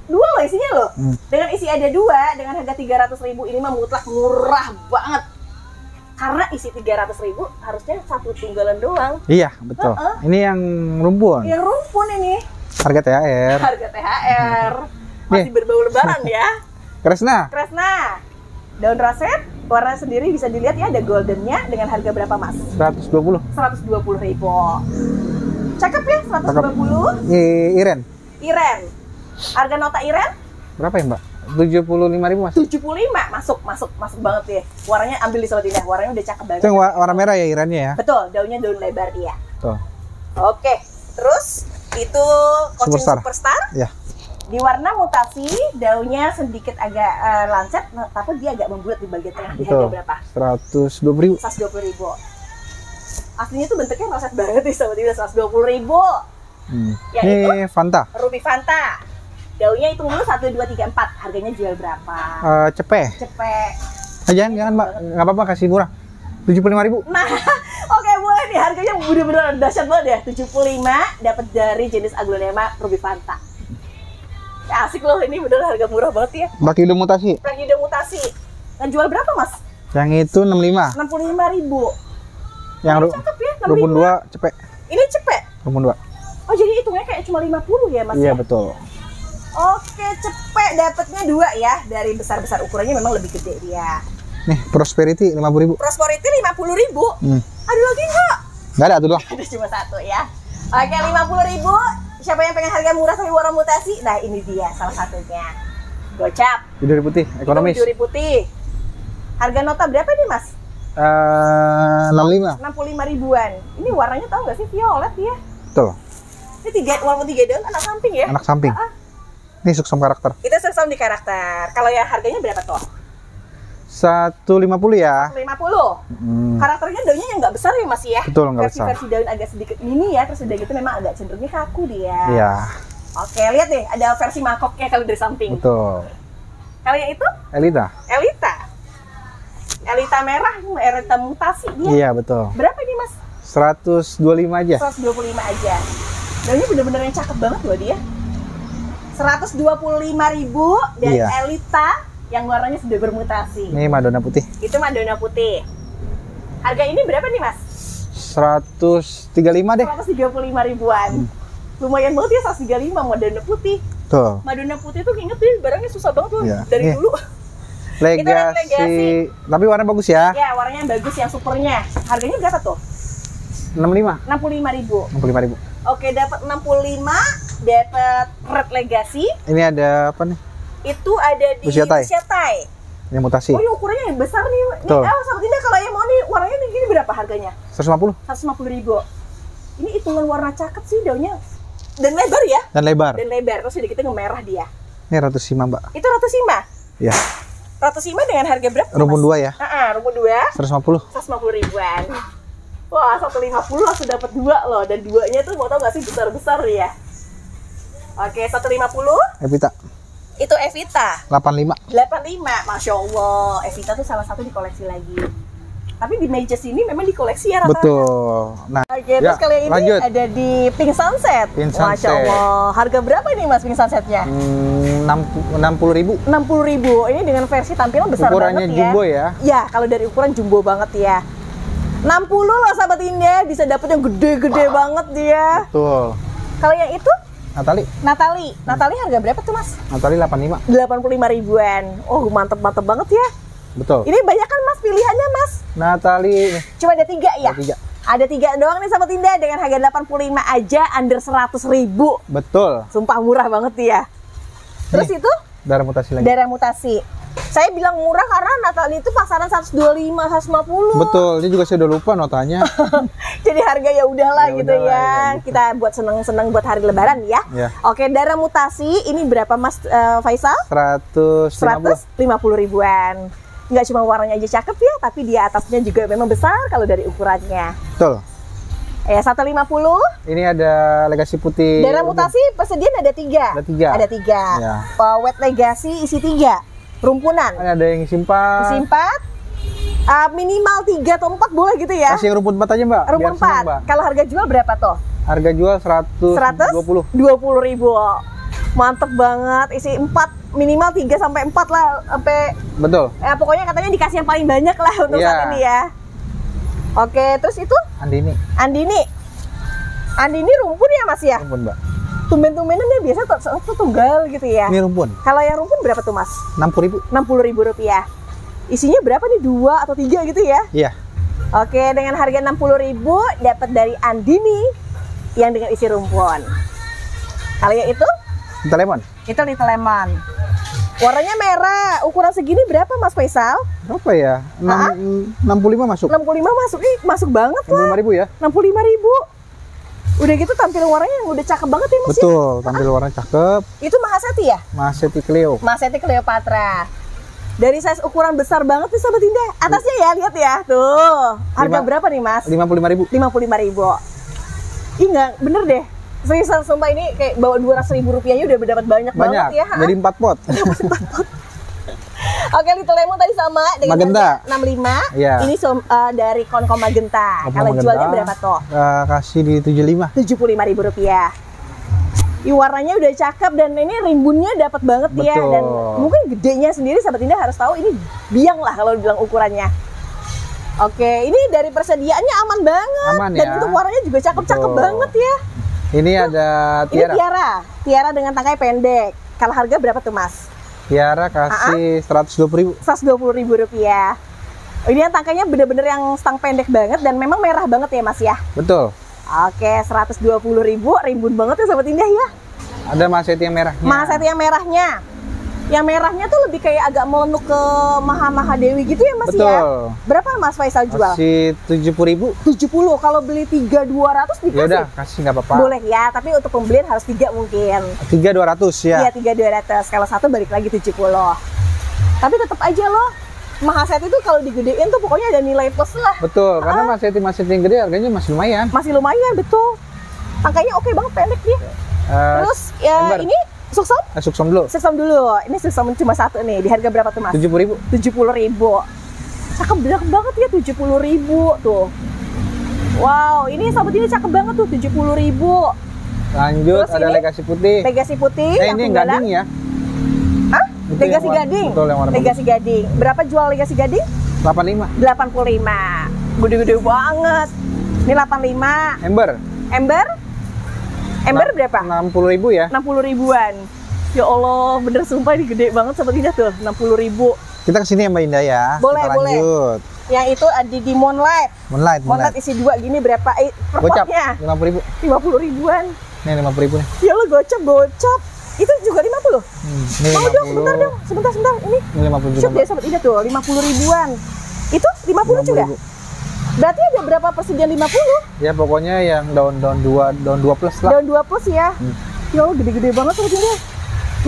Dua loh isinya loh. Dengan isi ada 2, dengan harga 300.000 ini mah mutlak murah banget. Karena isi 300.000 harusnya satu tunggalan doang. Iya, betul. Ini yang rumpun. Yang rumpun ini. Harga THR. Harga THR. Masih berbau lebaran ya. Kresna. Daun roset, warna sendiri bisa dilihat ya, ada goldennya dengan harga berapa Mas? 120. 120.000. Cakep ya, 120. Iren. Harga nota Iren? Berapa ya Mbak? 75.000 Mas. 75, masuk banget ya. Warnanya ambil di Sobat Indah, warnanya udah cakep banget. Itu yang warna merah ya Irennya ya? Betul, daunnya daun lebar dia. Tuh. Oke, terus itu Kucing Superstar. Ya. Di warna mutasi, daunnya sedikit agak lancet, tapi dia agak membulat di bagian tengah. Di harga berapa? 120.000. 120.000. Aslinya tuh bentuknya roset banget nih Sobat Indah, 120.000. Ya, ini itu Fanta. Ruby Fanta. Daunnya hitung dulu 1, 2, 3, 4. Harganya jual berapa? Cepet. Jangan Mbak, nggak apa-apa, kasih murah. 75.000. Nah, oke boleh nih, harganya bener-bener dahsyat banget ya. 75 dapat dari jenis Aglonema Ruby Fanta. Ya, asik loh, ini bener harga murah banget ya. Blackwidow mutasi. Dan jual berapa Mas? Yang itu 65. 65.000. Yang cakep ya, 65. rumpun 2 cepet. Ini cepet. Rumpun 2. Oh, jadi hitungnya kayak cuma 50 ya Mas? Iya, ya? betul. Oke, cepet dapatnya 2 ya. Dari besar-besar ukurannya memang lebih gede dia. Nih, Prosperity 50.000. Prosperity 50.000. Ada lagi nggak? Nggak ada, tuh doang. Ada cuma 1 ya. Oke, 50.000. Siapa yang pengen harga murah tapi warna mutasi? Nah, ini dia salah satunya. Gocap. Biduri putih, ekonomis. Biduri putih. Harga nota berapa nih Mas? 65. 65.000-an. Ini warnanya tahu nggak sih, violet ya? Betul. Ini walaupun 3 daun anak samping ya? Anak samping. Ini suksum karakter. Itu suksum di karakter. Kalau yang harganya berapa tuh? 150 ya. 150. Karakternya daunnya yang nggak besar ya Mas ya? Betul, nggak besar. Versi daun agak sedikit mini ya, terus udah gitu memang agak cenderungnya kaku dia. Iya. Oke, lihat deh, ada versi mangkoknya kalau dari samping. Betul. Kalau yang itu? Elita Merah, Elita mutasi dia. Iya, betul. Berapa ini Mas? 125 aja. 125 aja. Daunnya bener-bener yang cakep banget loh dia. 125.000 dan Elita yang warnanya sudah bermutasi. Ini Madonna putih. Itu Madonna putih. Harga ini berapa nih Mas? 135 deh. 135.000-an. Lumayan banget ya 135 Madonna putih. Tuh. Madonna putih tuh inget deh, barangnya susah banget loh dari Nih. dulu. Legacy. Tapi warna bagus ya. Ya, warnanya bagus yang supernya. Harganya berapa tuh? 65. 65.000. 65.000. Oke, dapat 65, dapat Red Legacy. Ini ada apa nih? Itu ada di Usia Tai. Ini mutasi. Oh, ini ukurannya yang besar nih. Betul. Nih, Sobat Indah, kalau yang mau nih warnanya nih gini berapa harganya? 150. 150.000. Ini hitungan warna cakep sih daunnya. Dan lebar ya? Dan lebar. Dan lebar, terus sedikitnya ngemerah dia. Ini Ratu Sima, Mbak. Itu Ratu Sima? Ya. Ratu Sima dengan harga berapa? Rumpun 2 ya. Rumpun 2. 150. 150.000-an. Wah, 150 langsung dapat 2 loh. Dan 2-nya tuh mau tau gak sih besar-besar ya. Oke, 150. Evita. Itu Evita. 85. 85. Masya Allah. Evita tuh salah satu dikoleksi lagi. Tapi di meja sini memang dikoleksi ya rata-rata. Betul. Nah, Oke, terus kali ini lanjut. ada di Pink Sunset. Pink Masya Sunset. Allah. Harga berapa ini Mas Pink Sunsetnya? 60.000. 60.000. Ini dengan versi tampilan besar Ukurannya banget ya. jumbo ya. Ya, kalau dari ukuran jumbo banget ya. 60 loh sahabat Indah, bisa dapet yang gede-gede banget dia. Betul. Kalau yang itu Natali Natali harga berapa tuh Mas? 85. 85.000-an. Oh, mantep-mantep banget ya. Betul. Ini banyak kan Mas pilihannya Mas? Natali Cuma ada 3 ya? Ada 3. Ada 3 doang nih sahabat Indah dengan harga 85 aja, under 100.000. Betul. Sumpah murah banget ya. Terus Nih, itu darah mutasi lagi. darah mutasi. Saya bilang murah karena Natali itu pasaran 125, 150. Betul, ini juga saya udah lupa notanya. Jadi harga ya udahlah Ya gitu udahlah, ya. ya gitu. Kita buat seneng-seneng buat hari lebaran ya. Ya. Oke, darah mutasi ini berapa Mas Faisal? 150.000-an. Nggak cuma warnanya aja cakep ya, tapi di atasnya juga memang besar kalau dari ukurannya. Betul. Ya, 150. Ini ada legasi putih. Darah mutasi persediaan ada 3. Ada 3. Ada 3. Ya. Wet legasi isi 3. Rumpunan. Ini ada yang simpan. Isi 4. Minimal 3 atau 4 boleh gitu ya. Kasih yang rumput 4 aja, Mbak. Rumpun Biar senang, 4. Mbak. Kalau harga jual berapa toh? Harga jual 120. 20.000. Mantep banget. Isi 4, minimal 3 sampai 4 lah, sampai Betul. pokoknya katanya dikasih yang paling banyak lah untuk Iya. saat ini ya. Oke, terus itu Andini. Andini rumpun ya Mas ya? Rumpun, Mbak. Tumben-tumbenan dia biasa tuh tunggal gitu ya. Ini rumpun. Kalau yang rumpun berapa tuh Mas? 60.000. 60.000 rupiah. Isinya berapa nih? 2 atau 3 gitu ya? Iya. Oke, dengan harga 60.000 dapat dari Andini yang dengan isi rumpun. Kalau yang itu? Kita lemon. Itu Little Lemon. Warnanya merah. Ukuran segini berapa Mas Faisal? Berapa ya? 65 masuk. 65 masuk. Ih, masuk banget lah. 65.000 ya? 65.000. Udah gitu tampil warnanya yang udah cakep banget ya Mas ya? Betul, tampil warna cakep. Itu Mahaseti ya? Mahaseti Cleo. Mahaseti Cleopatra. Dari size ukuran besar banget nih Sobat Indah. Atasnya ya, lihat ya. Tuh. Harga berapa nih Mas? 55.000. 55.000. Ih, enggak, bener deh. Seriusan, sumpah ini kayak bawa 200.000 rupiahnya udah dapat banyak banget ya. Jadi 4 pot. Oke, Little Lemon tadi sama dengan Magenta. harga 65. Iya. Ini dari Konkom Magenta. Konkom Kalau Magenta. jualnya berapa toh? Kasih di 75. 75.000 rupiah. Warnanya udah cakep dan ini rimbunnya dapat banget dia. Betul. Dan mungkin gedenya sendiri Sahabat Indah harus tahu ini biang lah kalau bilang ukurannya. Oke, ini dari persediaannya aman banget. Aman dan ya. untuk warnanya juga cakep-cakep Betul. banget ya. Ini ada Tiara. Ini Tiara dengan tangkai pendek. Kalau harga berapa tuh Mas? Tiara kasih 120.000. 120.000 rupiah. Ini yang tangkainya bener-bener yang stang pendek banget dan memang merah banget ya Mas ya. Betul. Oke, 120.000, rimbun banget ya Sobat Indah ya. Ada Mahaseti yang merahnya. Mahaseti yang merahnya. Yang merahnya tuh lebih kayak agak melenuk ke Maha Dewi gitu ya Mas ya. Betul. Berapa Mas Faisal jual? Kasih 70.000. 70. Kalau beli 3.200 dikasih? Ya udah, kasih nggak apa-apa. Boleh ya, tapi untuk pembelian harus 3 mungkin. 3.200 ya. Iya, 3.200. Kalau satu balik lagi 70. Tapi tetap aja loh. Mahaseti itu kalau digedein tuh pokoknya ada nilai plus lah. Betul, karena Mahaseti yang gede harganya masih lumayan. Masih lumayan, betul. Angkanya oke banget, pendek dia. Terus ya Ember. ini Suksom? Suksom dulu. Suksom dulu. Ini Suksom cuma satu nih. Di harga berapa tuh Mas? 70.000. 70.000. Cakep banget ya 70.000 tuh. Wow, ini Sobat ini cakep banget tuh 70.000. Lanjut, Terus ada ini? legasi putih. Legasi putih yang Ini tunggalan. gading ya. Hah? Itu Legasi yang warna- gading. betul, yang warna Legasi gading. Berapa jual legasi gading? 85. 85. Gede-gede banget. Ini 85. Ember. Ember berapa? 60.000 ya. 60.000-an. Ya Allah, bener sumpah ini gede banget Sobat Indah tuh, 60.000. Kita kesini ya Mbak Indah ya. Boleh, Kita boleh. lanjut. Yang itu ada di Moonlight. Moonlight. Isi 2 gini berapa? Per Gocap potnya? 50.000. 50.000-an. Nih 50.000 nih. Ya lo gocap. Itu juga 50. Ini Mau 50. dong, sebentar. Ini 50 shoot juga. deh sobat Indah tuh, 50 ribuan. Itu 50 juga? 50.000. Berarti ada berapa persediaan 50? Ya pokoknya yang daun 2 plus lah. Daun 2 plus ya. Ya gede-gede banget sobat Indah.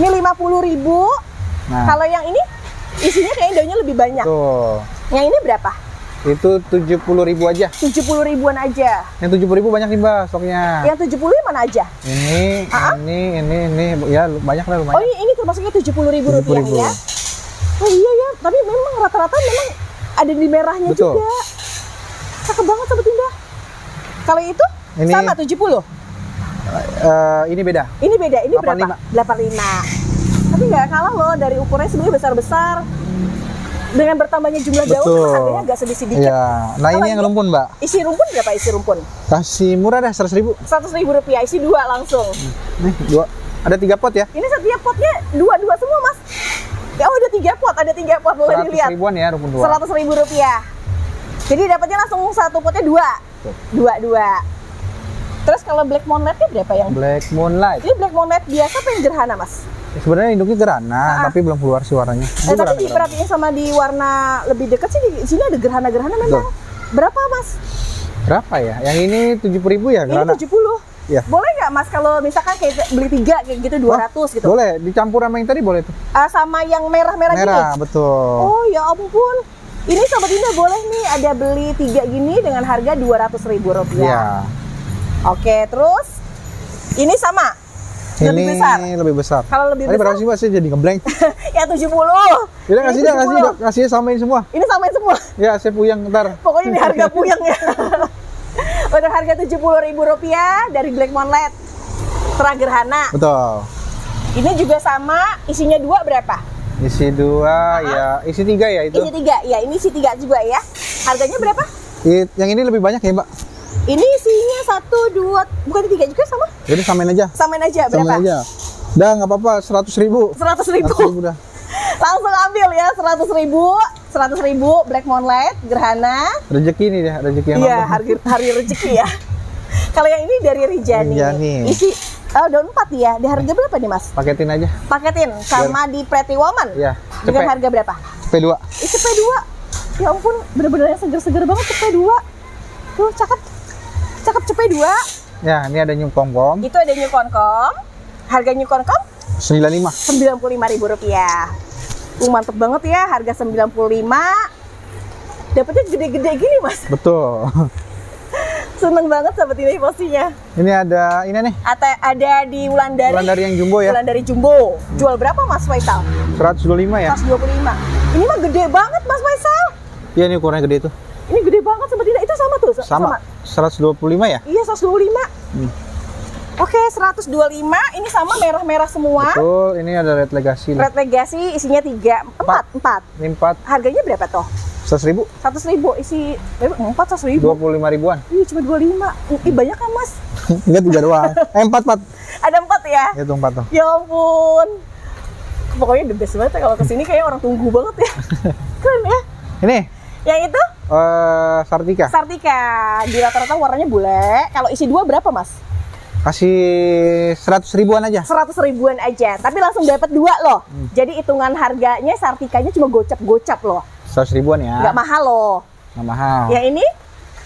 Ini 50.000. Nah, Kalau yang ini isinya kayaknya daunnya lebih banyak. tuh. Yang ini berapa? Itu 70.000 aja. 70 ribuan aja. Yang 70.000 banyak nih Mbak stoknya. Yang 70 yang mana aja? Ini ya banyak lah lumayan. Oh ini termasuknya 70.000 rupiah 70.000. ya? Oh iya ya, tapi memang rata-rata memang ada di merahnya. Betul. juga. Cakep banget sobat Indah. Kalau itu Ini- sama 70. Ini beda. Ini beda, ini 85. berapa? 85. Tapi nggak kalah loh, dari ukurannya sebenarnya besar-besar. Dengan bertambahnya jumlah daun, Betul. harganya agak sedikit-sedikit. Iya. Nah, Kalau ini yang ini- rumpun, Mbak. Isi rumpun berapa isi rumpun? Kasih murah dah 100.000. 100.000 rupiah, isi 2 langsung. Nih, 2. Ada 3 pot ya. Ini setiap potnya 2 semua mas. Ya ada 3 pot, boleh 100 dilihat. ribuan ya rumpun 2. 100.000 rupiah. Jadi dapatnya langsung satu potnya 2. 2. Terus kalau black moonlight-nya berapa yang? Black Moonlight. Ini black moonlight biasa apa yang gerhana mas? Sebenarnya induknya gerhana, tapi belum keluar sih warnanya. Ini Tapi gerhana-gerhana. diperhatiin sama di warna lebih dekat sih, di sini ada gerhana-gerhana memang. Berapa mas? Berapa ya? Yang ini 70.000 ya gerhana? Ini 70. Iya. Boleh nggak mas kalau misalkan kayak beli 3 kayak gitu 200 gitu? Boleh, dicampur sama yang tadi boleh tuh. Sama yang merah-merah gini? Merah, betul. Oh ya ampun. Ini sobat Indah boleh nih ada beli 3 gini dengan harga 200.000 rupiah. Iya. Oke, terus ini sama. Lebih Ini besar. lebih besar. Kalau lebih Tadi besar berapa sih Mbak? Saya jadi ngeblank. ya 70. Udah Ini kasih dah, 70. kasih samain semua. Ini samain semua. Ya, saya puyeng ntar. Pokoknya ini harga puyeng ya. Untuk harga 70.000 rupiah dari Black Moonlight Teragerhana. Betul. Ini juga sama, isinya 2 berapa? Isi 2 ya, isi 3 ya itu. Isi 3, ya ini isi 3 juga ya. Harganya berapa? Yang ini lebih banyak ya Mbak. Ini isinya 1, 2, bukan 3 juga sama? Jadi samain aja. Samain aja berapa? Samain aja. Udah nggak apa-apa, 100.000. 100.000. 100.000 dah. Langsung ambil ya 100.000. 100.000 Black Moonlight Gerhana. Rezeki nih deh, rezeki yang Iya, nambah. hari rezeki ya. Kalau yang ini dari Rinjani. Rinjani. Isi daun 4 ya. Di harga berapa nih, Mas? Paketin aja. Paketin sama di Pretty Woman. Iya. Dengan Cepet. harga berapa? P2. CP2. Ya ampun, bener-bener yang seger-seger banget CP2. Tuh, cakep. Cakep CP2. Ya, ini ada new pom-pom. Itu ada New Concom. Harga New Concom 95. Rp95.000. Mantep banget ya, harga 95. Dapatnya gede-gede gini, Mas. Betul. Seneng banget sahabat ini posisinya. Ini ada ini nih. Ada di Wulandari. Wulandari yang jumbo ya. Wulandari Jumbo. Jual berapa Mas Faisal? 125 ya. 125. Ini mah gede banget Mas Faisal. Iya, ini ukurannya gede itu. Ini gede banget sahabat ini. Itu sama tuh? Sama. 125 ya? Iya, 125. Oke, 125. Ini sama merah-merah semua. Betul, ini ada Red Legacy. Red Legacy isinya 4. Ini 4. Harganya berapa toh? 100.000. 100.000 isi 400.000. 25 ribuan. Iya, cuma 25. Ih, banyak kan Mas? Enggak 3 doang. 4. Ada 4 ya? Itu 4 tuh. Ya ampun. Pokoknya the best banget ya kalau kesini kayak orang tunggu banget ya. Keren ya. Ini Yang itu Sartika. Sartika. Di rata-rata warnanya bule. Kalau isi 2 berapa Mas? Kasih 100 ribuan aja. 100 ribuan aja. Tapi langsung dapat 2 loh. Jadi hitungan harganya Sartikanya cuma gocap-gocap loh. 100 ribuan ya. Nggak mahal loh. Nggak mahal. Yang ini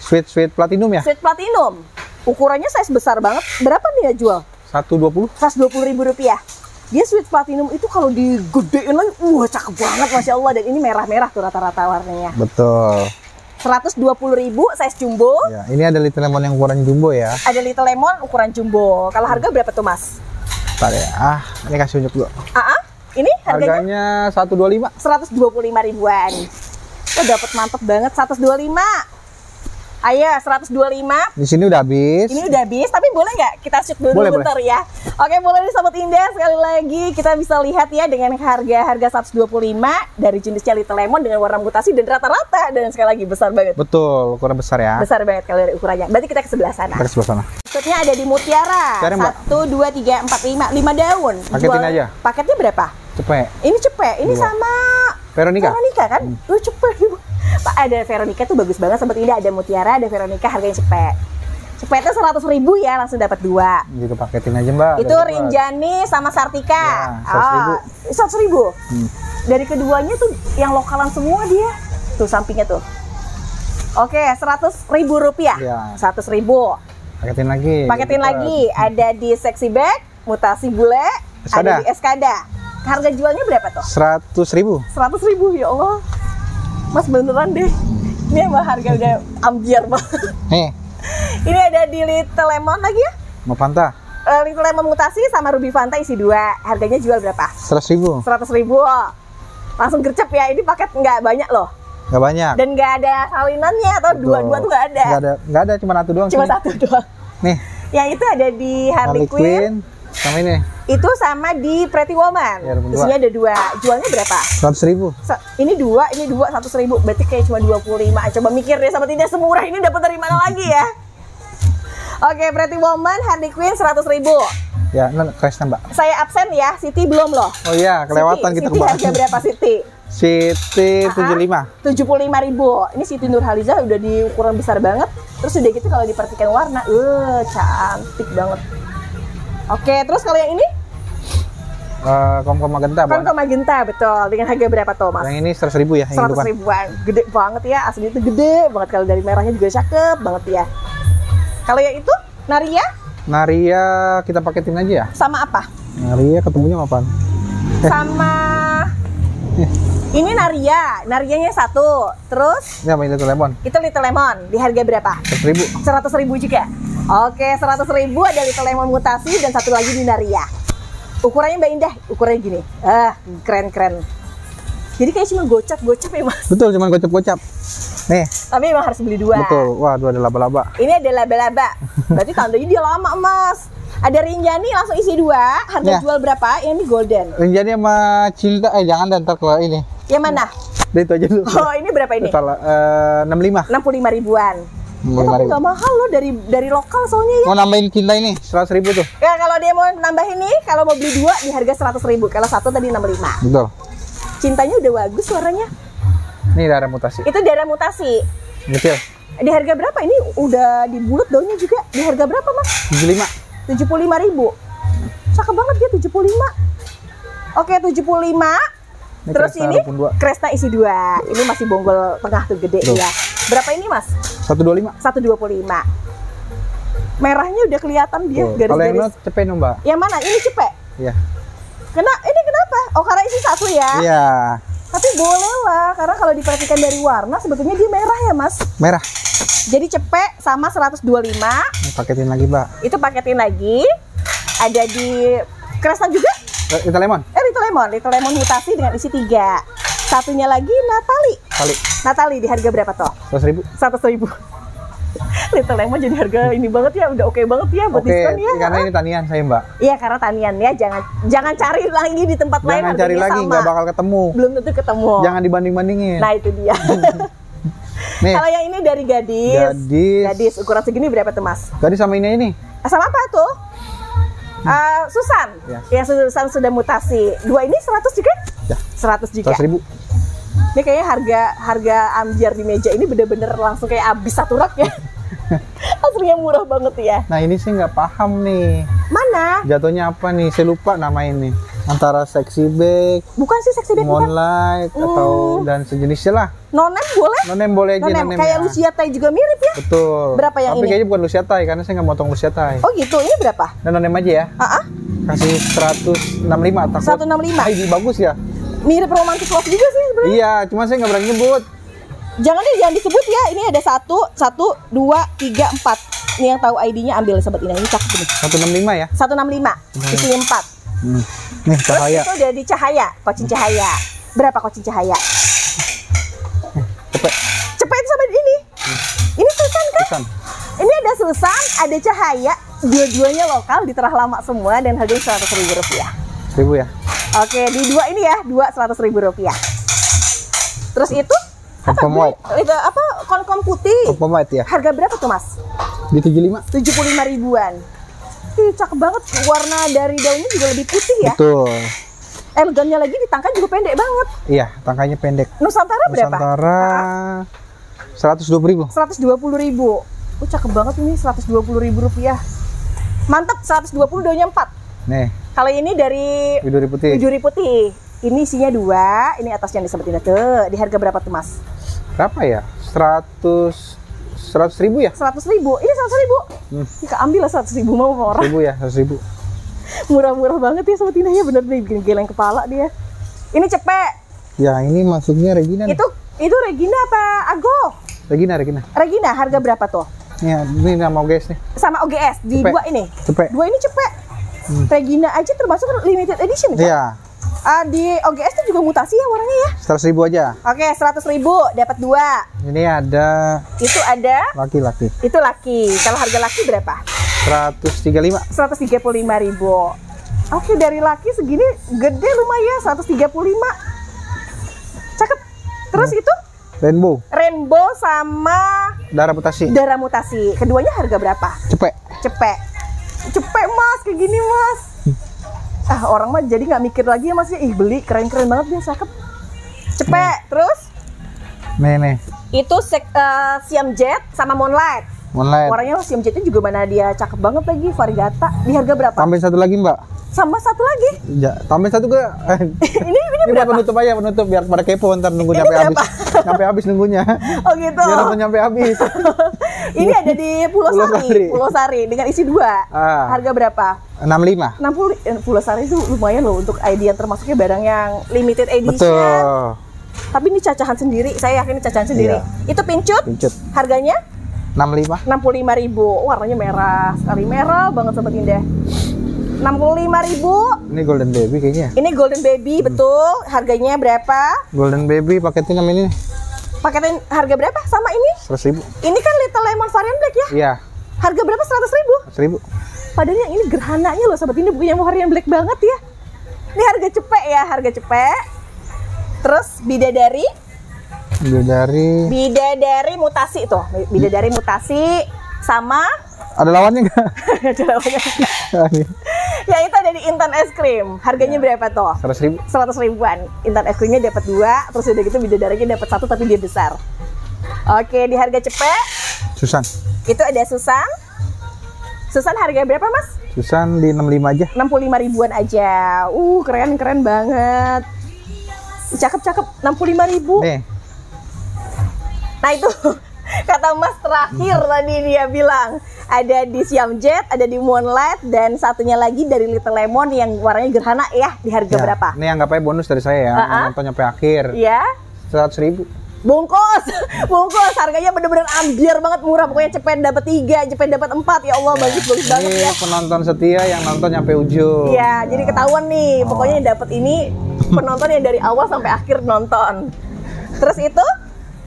Sweet platinum ya. Sweet Platinum. Ukurannya size besar banget. Berapa nih ya jual? 120. 120.000 rupiah. Dia Sweet Platinum itu kalau digedein lagi, cakep banget Masya Allah. Dan ini merah-merah tuh rata-rata warnanya. Betul. 120.000 size jumbo. Ya, ini ada Little Lemon yang ukuran jumbo ya. Ada Little Lemon ukuran jumbo. Kalau harga berapa tuh Mas? Bentar ya. Ini kasih unjuk dulu. Ini harganya Harganya 125. 125 ribuan. Oh, dapat mantep banget 125. Ayo 125. Di sini udah habis. Ini udah habis, tapi boleh nggak kita shoot dulu Boleh, bentar ya? Oke, boleh nih Sobat Indah. Sekali lagi kita bisa lihat ya dengan harga 125 dari jenisnya Little Lemon dengan warna mutasi dan rata-rata, dan sekali lagi besar banget. Betul, ukuran besar ya. Besar banget kalau dari ukurannya. Berarti kita ke sebelah sana. Kita ke sebelah sana. Shootnya ada di Mutiara. Cari, Mbak. 1, 2, 3, 4, 5. 5 daun. Paketin aja. Paketnya berapa? Cepet. Ini cepet. Ini 2. sama Veronica. Veronica kan? Cepet. Pak, ada Veronica tuh bagus banget Sobat Indah. Ada Mutiara, ada Veronica, harganya cepet. Cepetnya 100.000 ya, langsung dapat 2. Juga paketin aja Mbak. Itu Rinjani sama Sartika. Ya, 100.000. Dari keduanya tuh yang lokalan semua dia. Tuh sampingnya tuh. Oke, 100.000 rupiah. Ya. 100.000. Paketin lagi. Paketin lagi. Ada di Sexy Bag, Mutasi Bule, Eskada. ada di Eskada. Harga jualnya berapa tuh? 100.000. 100.000 ya Allah. Mas beneran deh. Ini emang harga udah ambiar banget. Nih, Ini ada di Little Lemon lagi ya? mau Fanta? Little Lemon Mutasi sama Ruby Fanta isi 2. Harganya jual berapa? 100.000. 100.000. Langsung gercep ya. Ini paket nggak banyak loh. Nggak banyak. Dan nggak ada salinannya atau dua-dua tuh nggak ada. Nggak ada, cuma satu doang. Cuma sini. satu doang. Nih, Yang itu ada di Harley Quinn. sama ini Itu sama di Pretty Woman. Ya, ada 2. Isinya ada 2. Jualnya berapa? 100.000. Ini 2, 100.000. Berarti kayak cuma 25. Coba mikir deh, sama tidak semurah ini dapat dari mana lagi ya? Oke, Pretty Woman, Harley Quinn 100.000. Ya, Crashnya Mbak. Saya absen ya, Siti belum loh. Oh iya, kelewatan kita Siti harga berapa Siti? Siti 75. 75.000. Ini Siti Nurhaliza udah di ukuran besar banget. Terus udah gitu kalau diperhatikan warna, cantik banget. Oke, terus kalau yang ini? Kom magenta, Bu. Kom magenta, betul. Dengan harga berapa tuh, Mas? Yang ini 100.000 ya, yang 100 ribuan. Gede banget ya, asli itu gede banget. Kalau dari merahnya juga cakep banget ya. Kalau yang itu, Naria? Naria kita paketin aja ya. Sama apa? Naria ketemunya sama apaan? Sama ini Naria. Narianya 1. Terus Ini apa ini Little Lemon? itu Little Lemon. Di harga berapa? 100.000. 100.000 juga. Oke, 100.000 ada Little Lemon Mutasi dan satu lagi di Naria. Ukurannya Mbak Indah, ukurannya gini. Keren-keren. Jadi kayak cuma gocap-gocap ya, Mas. Betul, cuma gocap-gocap. Nih, Tapi emang harus beli 2. betul. Wah, 2 ada laba-laba. Ini ada laba-laba. Berarti tandanya dia lama, Mas. Ada Rinjani langsung isi 2. Harga Ya. jual berapa? Yang ini golden. Rinjani sama Cinta, jangan dan ntar kalau ini. Yang mana? Udah itu aja dulu. Oh, ini berapa ini? Total 65. 65 ribuan. Oh, tapi 65.000. nggak mahal loh dari lokal soalnya ya. Mau nambahin Cinta ini 100.000 tuh. Ya kalau dia mau nambahin nih, kalau mau beli 2 di harga 100.000. Kalau satu tadi 65. Betul. Cintanya udah bagus suaranya. Ini darah mutasi. Itu darah mutasi. Kecil. Di harga berapa? Ini udah dibulet daunnya juga. Di harga berapa, Mas? 75. 75.000. Cakep banget dia 75. Oke, 75. Ini Terus Cresta ini Rupun 2. Cresta isi 2. Ini masih bonggol tengah tuh gede Tuh. ya. Berapa ini, Mas? 125. 125. Merahnya udah kelihatan dia Tuh. Kalau yang garis-garis. lo cepet dong, Mbak. Yang mana? Ini cepet. Iya. Ini kenapa? Oh, karena isi 1 ya. Iya. Tapi boleh lah, karena kalau diperhatikan dari warna sebetulnya dia merah ya, Mas. Merah. Jadi cepet sama 125. Ini paketin lagi, Mbak. Itu paketin lagi. Ada di Cresta juga? Little Lemon. Little Lemon Mutasi dengan isi 3. Satunya lagi Natali di harga berapa toh? 100.000. 100.000. Little Lemon jadi harga ini banget ya, udah oke banget ya buat Oke, diskon ya. karena ini tanian saya, Mbak. Iya, karena tanian ya, jangan cari lagi di tempat lain Jangan cari harganya lagi, sama. nggak bakal ketemu. Belum tentu ketemu. Jangan dibanding-bandingin. Nah, itu dia. Nih, Kalau yang ini dari Gadis. Gadis. Ukuran segini berapa tuh, Mas? Gadis sama ini. Sama apa tuh? Susan. Ya. Ya, Susan sudah mutasi. 2 ini 100 juga? Ya. 100 juga. 100.000. Ini kayaknya harga ambiar di meja ini bener-bener langsung kayak habis satu rak ya. Aslinya murah banget ya. Nah, ini sih nggak paham nih. Mana? Jatuhnya apa nih? Saya lupa nama ini. Antara Sexy Bag, Bukan sih Sexy Bag, bukan. Moonlight, atau dan sejenisnya lah. Nonem boleh? Nonem boleh aja, Nonem. nonem Kayak ya. Lucia Tai juga mirip ya. Betul. Berapa yang Tapi ini? kayaknya bukan Lucia Tai, karena saya nggak motong Lucia Tai. Oh gitu, ini berapa? Dan nonem aja ya. Kasih 165. Takut 165. ID bagus ya. Mirip romantis love juga sih sebenarnya. Iya, cuma saya nggak berani nyebut. Jangan disebut ya. Ini ada 1, 2, 3, 4. Ini yang tahu ID-nya ambil sobat ini. Ini cakep ini. 165 ya. 165. Isi 4. Nih, Terus cahaya. itu udah di Cahaya, Kocin Cahaya. Berapa Kocin Cahaya? Cepet. Cepet sama ini. Ini Susan kan? Susan. Ini ada Susan, ada Cahaya. Dua-duanya lokal, diterah lama semua dan harganya 100.000 rupiah. 1000 ya. Oke, di 2 ini ya, 2 100.000 rupiah. Terus itu Kom white. Itu apa? Konkom putih. Kom white ya. Harga berapa tuh, Mas? Di 75. 75 ribuan. Ih, cakep banget. Warna dari daunnya juga lebih putih ya. Betul. Elegannya lagi di tangkai juga pendek banget. Iya, tangkainya pendek. Nusantara berapa? Nusantara 120.000. 120.000. Cakep banget ini, Rp120.000. Mantap, 120 daunnya 4. Nih. Kalau ini dari Widuri putih. Widuri putih. Ini isinya 2, ini atasnya nih Sobat Indah tuh. Di harga berapa tuh Mas? Berapa ya? 100.000 ya? 100.000. Ini 100.000. Ini keambil lah 100.000 mau orang. 100.000 ya, 100.000. Murah-murah banget ya Sobat Indah ya, bener deh bikin geleng kepala dia. Ini cepek. Ya, ini masuknya Regina nih. Itu Regina apa Ago? Regina. Regina harga berapa tuh? Nih, ini nama OGS nih. Sama OGS di Cepek. 2 ini. Cepek. 2 ini cepek. Regina aja termasuk limited edition kan? Iya. Di OGS itu juga mutasi ya warnanya ya? 100.000 aja. Oke, 100.000 dapat 2. Ini ada Itu ada laki-laki. itu laki. Kalau harga laki berapa? 135. 135.000. Oke, dari laki segini gede lumayan 135. Cakep. Terus itu Rainbow. Rainbow sama Darah mutasi. darah mutasi. Keduanya harga berapa? Cepek. Cepek Mas, kayak gini Mas. Orang mah jadi nggak mikir lagi ya Mas ya. Ih, beli keren-keren banget dia, cakep. Cepek. Terus Nih. itu Siam Jet sama Moonlight. Warnanya Siam Jetnya juga mana dia cakep banget lagi, variegata. Di harga berapa? Tambahin satu lagi, Mbak. Sama satu lagi. Ya, tambahin satu ke. ini Ini buat berapa? penutup biar pada kepo ntar nunggu Ini nyampe berapa? habis. Nyampe habis nunggunya. Oh gitu. Biar nonton nyampe habis. Ini ada di Pulau Sari dengan isi 2. Harga berapa? 65. 60. Pulau Sari itu lumayan loh untuk ID yang termasuknya barang yang limited edition. Betul. Tapi ini cacahan sendiri, saya yakin ini cacahan sendiri. Iya. Itu pincut. Harganya 65. 65.000. Warnanya merah sekali, merah banget Sobat Indah. 65.000. Ini Golden Baby kayaknya. Ini Golden Baby betul. Harganya berapa? Golden Baby paketnya yang ini nih. Paketin harga berapa sama ini? 100.000. Ini kan Little Lemon varian black ya? Iya. Harga berapa? 100.000. 100.000. Padahal yang ini gerhananya loh Sobat Indah, bukan yang varian black banget ya. Ini harga cepek ya, harga cepek. Terus bidadari mutasi tuh. Bidadari mutasi sama Ada lawannya nggak? ada lawannya. Ya itu ada di Intan Es Krim. Harganya berapa tuh? 100.000. 100.000-an. Intan Es Krimnya dapat 2, terus udah gitu bidadarinya dapat 1 tapi dia besar. Oke, di harga cepet Susan. itu ada Susan. Susan harganya berapa Mas? Susan di 65 aja. 65.000-an aja. Keren banget. Cakep 65.000. Nih. Nah itu kata Mas terakhir tadi dia bilang ada di Siam Jet, ada di Moonlight, dan satunya lagi dari Little Lemon yang warnanya gerhana ya. Di harga berapa? Ini anggap aja bonus dari saya ya. Nonton nyampe akhir. Iya. 100.000. Bungkus harganya bener-bener ambiar banget, murah. Pokoknya cepet dapat 3, cepet dapat 4. Ya Allah, bagus banget Ini ya. penonton setia yang nonton nyampe ujung. Iya, jadi ketahuan nih. Pokoknya yang dapat ini penonton yang dari awal sampai akhir nonton. Terus itu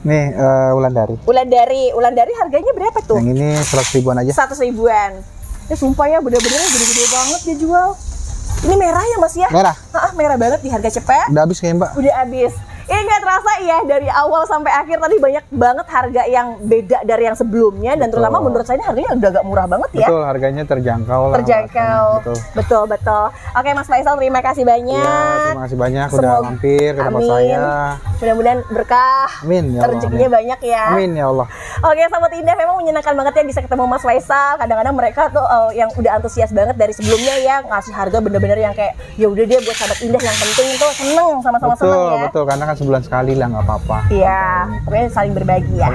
Nih, Wulandari. Wulandari harganya berapa tuh? Yang ini 100.000-an aja. 100.000-an. Ya sumpah ya, bener-bener gede-gede banget dia jual. Ini merah ya Mas ya? Merah. Merah banget di harga cepet. Udah habis kayaknya, Mbak. Udah habis. Ini nggak terasa ya, dari awal sampai akhir tadi banyak banget harga yang beda dari yang sebelumnya. Dan terutama menurut saya ini harganya udah agak murah banget ya. Betul, harganya terjangkau lah. Betul. Oke Mas Faisal, terima kasih banyak. Iya, terima kasih banyak udah mampir ke tempat saya. Mudah-mudahan berkah. Amin ya Allah. Rezekinya banyak ya. Amin ya Allah. Oke Sobat Indah, memang menyenangkan banget ya bisa ketemu Mas Faisal. Kadang-kadang mereka tuh yang udah antusias banget dari sebelumnya ya, ngasih harga bener-bener yang kayak ya udah dia buat Sahabat Indah yang penting tuh seneng sama-sama seneng ya. Betul, karena kan sebulan sekali lah, nggak apa-apa. Iya, pokoknya saling berbagi ya.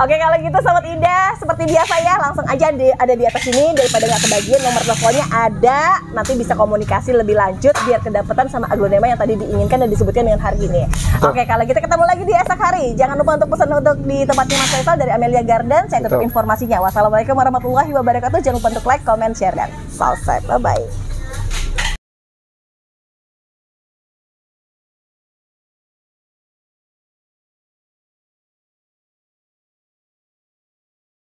Oke, kalau gitu Sobat Indah, seperti biasa ya, langsung aja ada di atas sini, daripada nggak kebagian, nomor teleponnya ada, nanti bisa komunikasi lebih lanjut biar kedapatan sama aglonema yang tadi diinginkan dan disebutkan dengan harga ini. Oke, kalau gitu ketemu lagi di esok hari. Jangan lupa untuk pesan untuk di tempatnya Mas Faisal dari Amelia Garden. Saya tutup informasinya. Wassalamualaikum warahmatullahi wabarakatuh. Jangan lupa untuk like, comment, share, dan subscribe. Bye-bye.